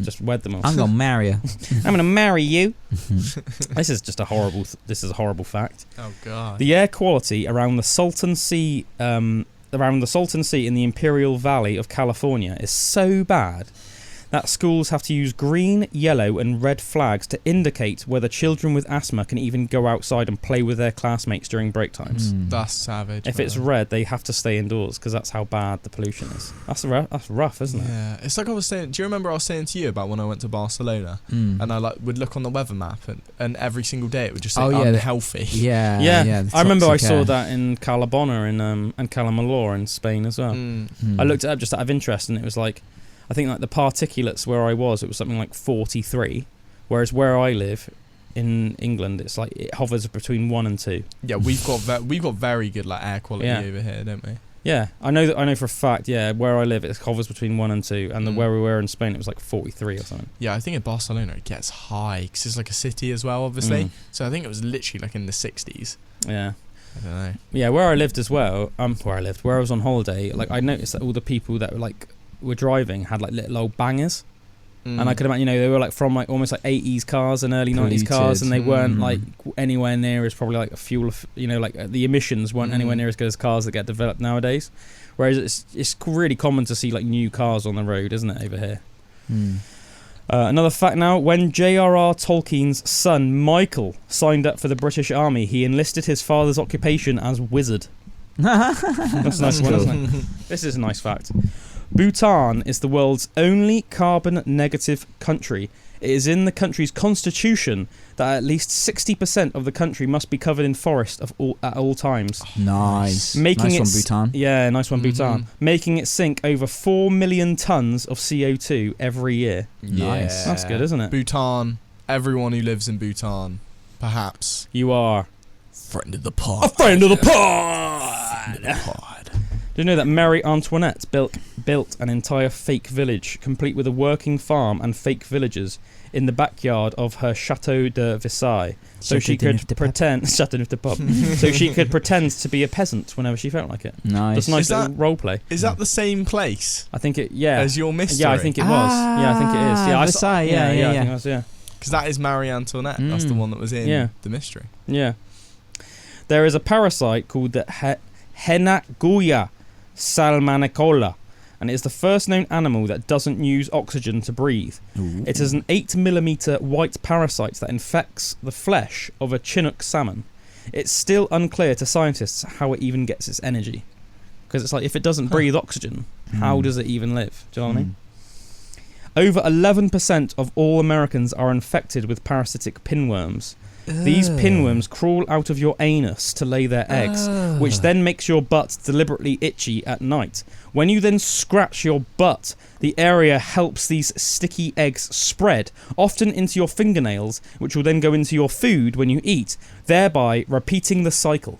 just wed them all. I'm gonna marry her. I'm gonna marry you. This is just a horrible fact. Oh god. The air quality around the Salton Sea in the Imperial Valley of California is so bad that schools have to use green, yellow and red flags to indicate whether children with asthma can even go outside and play with their classmates during break times. That's savage. If it's red, they have to stay indoors because that's how bad the pollution is. That's rough, isn't it? Yeah, it's like I was saying. Do you remember I was saying to you about when I went to Barcelona and I like would look on the weather map and every single day it would just say unhealthy. Yeah. I remember I toxic saw air. that in Calabona and Calamalor in Spain as well. I looked it up just out of interest, and it was like, I think like the particulates where I was, it was something like 43, whereas where I live in England, it's like it hovers between 1 and 2. Yeah, we've got very good like air quality over here, don't we? Yeah, I know for a fact. Yeah, where I live, it hovers between 1 and 2, and where we were in Spain, it was like 43 or something. Yeah, I think in Barcelona it gets high because it's like a city as well, obviously. So I think it was literally like in the 60s. Yeah. I don't know. Yeah, where I lived as well. Where I was on holiday, like I noticed that all the people that were driving had like little old bangers. And I could imagine, they were like from like almost like 80s cars and early 90s cars, and they weren't like anywhere near as probably like a fuel, like the emissions weren't anywhere near as good as cars that get developed nowadays. Whereas it's really common to see like new cars on the road, isn't it, over here? Another fact now, when J.R.R. Tolkien's son Michael signed up for the British Army, he enlisted his father's occupation as wizard. That's a nice one, isn't it? This is a nice fact. Bhutan is the world's only carbon-negative country. It is in the country's constitution that at least 60% of the country must be covered in forest at all times. Nice. Making nice one, Bhutan. Yeah, nice one, Bhutan. Making it sink over 4 million tons of CO2 every year. Nice. That's good, isn't it? Bhutan. Everyone who lives in Bhutan, perhaps. You are Friend of the pod. a friend of the pod. Do you know that Marie Antoinette built an entire fake village, complete with a working farm and fake villagers, in the backyard of her Chateau de Versailles, so she could pretend so she could pretend to be a peasant whenever she felt like it. Nice. Just nice little role play. Is that the same place? I think it. Yeah. As your mystery? Yeah, I think it was. Yeah, I think it is. Yeah, Versailles. I think it was. Yeah. Because that is Marie Antoinette. That's the one that was in the mystery. Yeah. There is a parasite called the Henaguya salmonicola, and it is the first known animal that doesn't use oxygen to breathe. Ooh. It is an 8mm white parasite that infects the flesh of a Chinook salmon. It's still unclear to scientists how it even gets its energy. Because it's like, if it doesn't breathe oxygen, how does it even live? Do you know what I mean? Over 11% of all Americans are infected with parasitic pinworms. These pinworms crawl out of your anus to lay their eggs, which then makes your butt deliberately itchy at night. When you then scratch your butt, the area helps these sticky eggs spread, often into your fingernails, which will then go into your food when you eat, thereby repeating the cycle.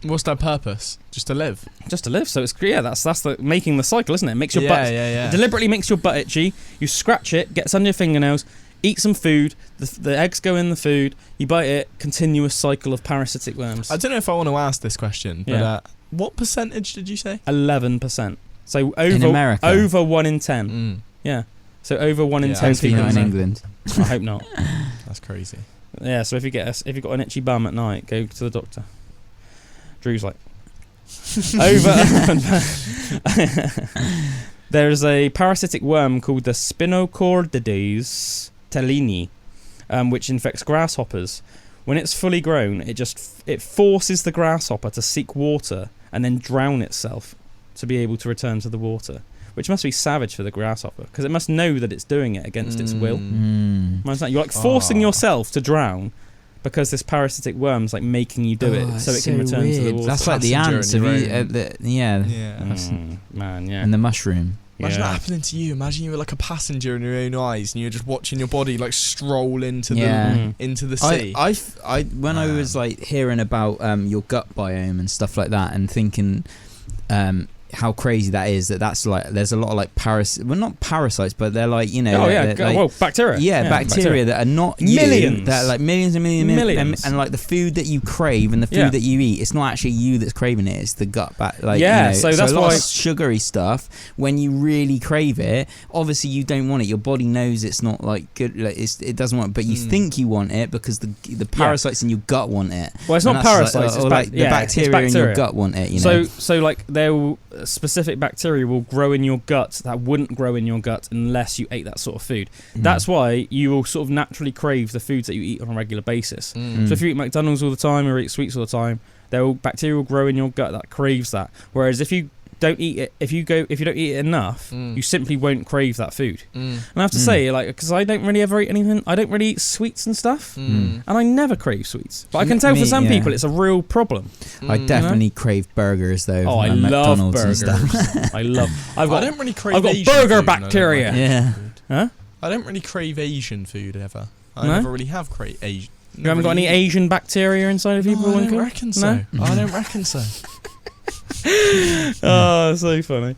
What's their purpose? Just to live? Just to live. So it's that's the making the cycle, isn't it? It makes your butt It deliberately makes your butt itchy. You scratch it, gets under your fingernails. Eat some food, the eggs go in the food, you bite it, continuous cycle of parasitic worms. I don't know if I want to ask this question, but what percentage did you say? 11%. So in America? Over 1 in 10. Yeah. So over 1 in 10 people in England. I hope not. That's crazy. Yeah, so if you've got an itchy bum at night, go to the doctor. Drew's like, There's a parasitic worm called the Spinochordides tellini, which infects grasshoppers. When it's fully grown, it forces the grasshopper to seek water and then drown itself to be able to return to the water, which must be savage for the grasshopper because it must know that it's doing it against its will. You're like forcing yourself to drown because this parasitic worm's like making you do it so it can return to the water. That's like the ants. Man, yeah. And the mushroom. Imagine that happening to you. Imagine you were like a passenger in your own eyes and you're just watching your body like stroll into the sea. When I was like hearing about your gut biome and stuff like that and thinking how crazy that is, that's like there's a lot of like not parasites, but they're like, you know, bacteria. Bacteria that are not millions, that are like millions and millions. And like the food that you crave and the food that you eat, it's not actually you that's craving it, it's the gut so that's a lot why of sugary stuff, when you really crave it, obviously you don't want it, your body knows it's not like good, like it doesn't want it, but you think you want it because the parasites in your gut want it. Well, it's not parasites, the bacteria in your gut want it, you know. So like specific bacteria will grow in your gut that wouldn't grow in your gut unless you ate that sort of food. That's why you will sort of naturally crave the foods that you eat on a regular basis. So if you eat McDonald's all the time or eat sweets all the time, bacteria will grow in your gut that craves that. Whereas if you don't eat it, if you don't eat it enough, you simply won't crave that food. And I have to say, like, because I don't really ever eat anything, I don't really eat sweets and stuff, and I never crave sweets. But I can tell for some people it's a real problem. I definitely crave burgers though. Oh, I love McDonald's burgers. And stuff. I love. I don't really crave. I've got Asian burger food, bacteria. Yeah. Huh? I don't really crave Asian food ever. I never really have Asian. You haven't got any Asian bacteria inside of you? No, I don't reckon so. No? I don't reckon so. Oh, so funny.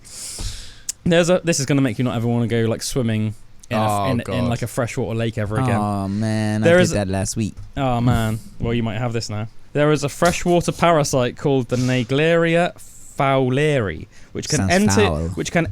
This is going to make you not ever want to go like swimming in like a freshwater lake ever again. Oh man, I did that last week. Oh man, well you might have this now. There is a freshwater parasite called the Naegleria fowleri, which can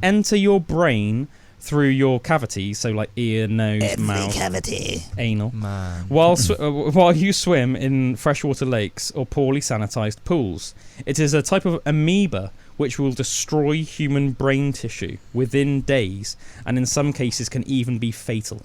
enter your brain through your cavities, so like ear, nose, mouth, cavity, anal, Man. while you swim in freshwater lakes or poorly sanitized pools. It is a type of amoeba which will destroy human brain tissue within days, and in some cases can even be fatal.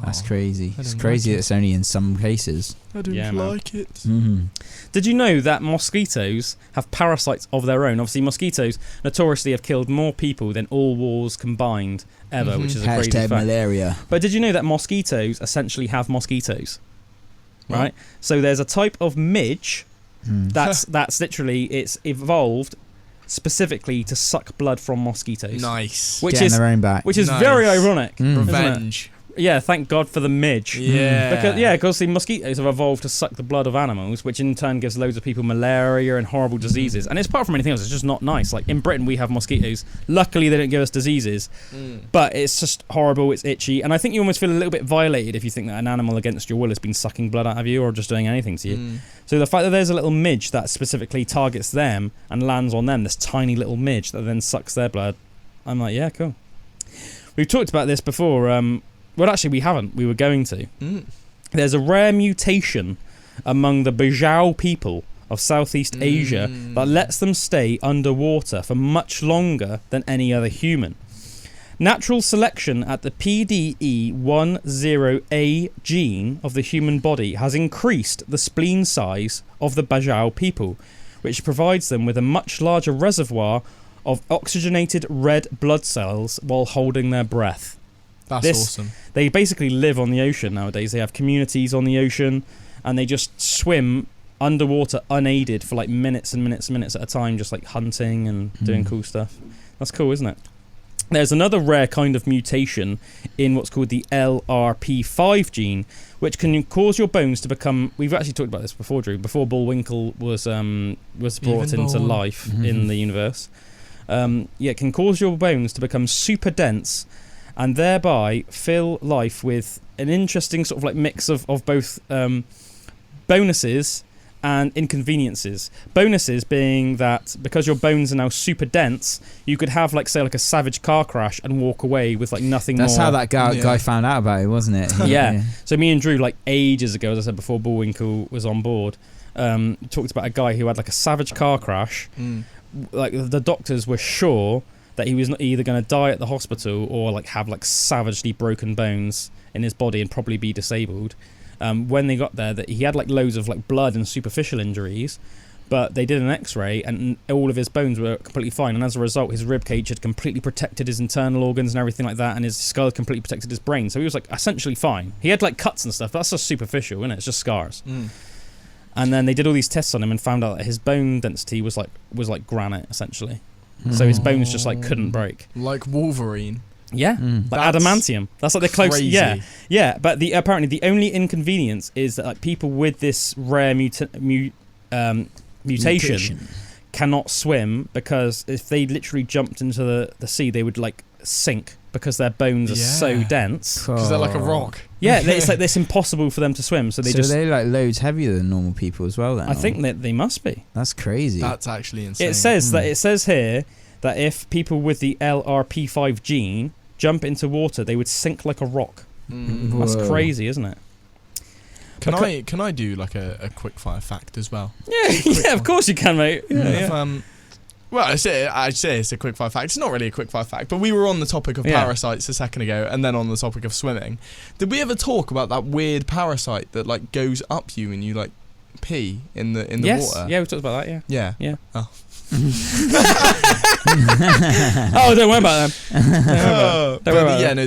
That's crazy. I It's didn't crazy like that it's only in some cases. I didn't Yeah, man. like it. Mm. Did you know that mosquitoes have parasites of their own? Obviously, mosquitoes notoriously have killed more people than all wars combined ever, which is a crazy Hashtag fact. malaria. But did you know that mosquitoes essentially have mosquitoes? Right? So there's a type of midge that's literally, it's evolved specifically to suck blood from mosquitoes. Nice. Which Getting is their own back. which is Nice. very ironic. Mm. isn't it? Revenge. Yeah, thank God for the midge. Yeah. Because the mosquitoes have evolved to suck the blood of animals, which in turn gives loads of people malaria and horrible diseases. And it's apart from anything else, it's just not nice. Like in Britain, we have mosquitoes. Luckily, they don't give us diseases, but it's just horrible. It's itchy, and I think you almost feel a little bit violated if you think that an animal against your will has been sucking blood out of you or just doing anything to you. So the fact that there's a little midge that specifically targets them and lands on them, this tiny little midge that then sucks their blood, I'm like, yeah, cool. We've talked about this before. Well, actually, we haven't. We were going to. There's a rare mutation among the Bajau people of Southeast Asia that lets them stay underwater for much longer than any other human. Natural selection at the PDE10A gene of the human body has increased the spleen size of the Bajau people, which provides them with a much larger reservoir of oxygenated red blood cells while holding their breath. That's awesome. They basically live on the ocean nowadays. They have communities on the ocean, and they just swim underwater unaided for like minutes and minutes and minutes at a time, just like hunting and doing cool stuff. That's cool, isn't it? There's another rare kind of mutation in what's called the LRP5 gene, which can cause your bones to become... We've actually talked about this before, Drew, before Bullwinkle was brought into life in the universe. It can cause your bones to become super dense and thereby fill life with an interesting sort of like mix of both bonuses and inconveniences. Bonuses being that because your bones are now super dense, you could have like say like a savage car crash and walk away with like nothing more. That's how that guy found out about it, wasn't it? Yeah. So me and Drew, like ages ago, as I said before Bullwinkle was on board, talked about a guy who had like a savage car crash. Like the doctors were sure that he was either going to die at the hospital or like have like savagely broken bones in his body and probably be disabled. When they got there, that he had like loads of like blood and superficial injuries, but they did an X-ray and all of his bones were completely fine, and as a result his rib cage had completely protected his internal organs and everything like that, and his skull had completely protected his brain, so he was like essentially fine. He had like cuts and stuff, but that's just superficial, isn't it? It's just scars. And then they did all these tests on him and found out that his bone density was like granite essentially. So his bones just like couldn't break. Like Wolverine. Yeah, like adamantium. That's like the closest. Crazy. Yeah. But apparently the only inconvenience is that like people with this rare mutation cannot swim, because if they literally jumped into the sea, they would like sink because their bones are so dense. Because they're like a rock. Yeah, it's like it's impossible for them to swim. So they're like loads heavier than normal people as well. Then I think that they must be. That's crazy. That's actually insane. It says here that if people with the LRP5 gene jump into water, they would sink like a rock. That's crazy, isn't it? Can I do like a quickfire fact as well? Yeah, of course you can, mate. Well, I'd say it's a quickfire fact. It's not really a quickfire fact, but we were on the topic of parasites a second ago, and then on the topic of swimming. Did we ever talk about that weird parasite that like goes up you and you like pee in the water? Yeah, we talked about that. Yeah. Oh. Oh, don't worry about them.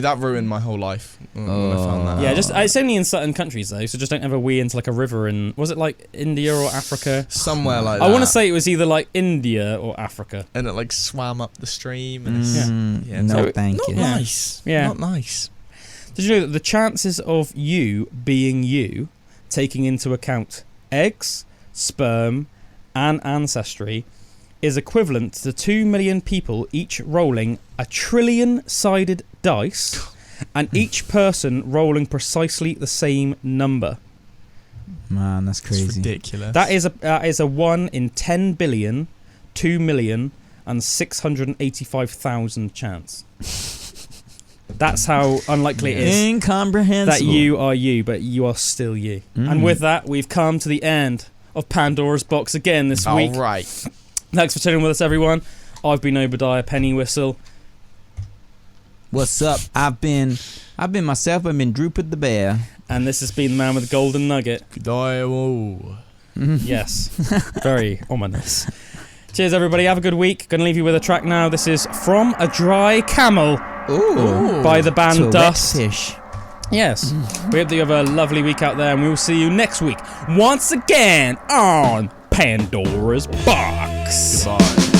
That ruined my whole life when I found that. Yeah, it's only in certain countries though, so just don't ever wee into like a river in, was it like India or Africa? Somewhere like that. I want to say it was either like India or Africa. And it like swam up the stream and not nice. Yeah. Not nice. Did you know that the chances of you being you, taking into account eggs, sperm, and ancestry, is equivalent to 2 million people each rolling a trillion-sided dice, and each person rolling precisely the same number. Man, that's crazy. It's ridiculous. That is a 1 in 10 billion, 2 million, and 685,000 chance. That's how unlikely it is Incomprehensible. that you are you, but you are still you. And with that, we've come to the end of Pandora's Box again this week. All right. Thanks for tuning with us, everyone. I've been Obadiah Pennywhistle. What's up? I've been myself. I've been Drooped the Bear. And this has been the man with the golden nugget. Yes. Very ominous. Cheers, everybody. Have a good week. Going to leave you with a track now. This is From a Dry Camel. Ooh. By the band To a wet Dust. fish. Yes. We hope that you have a lovely week out there, and we will see you next week once again on Pandora's Box. Goodbye.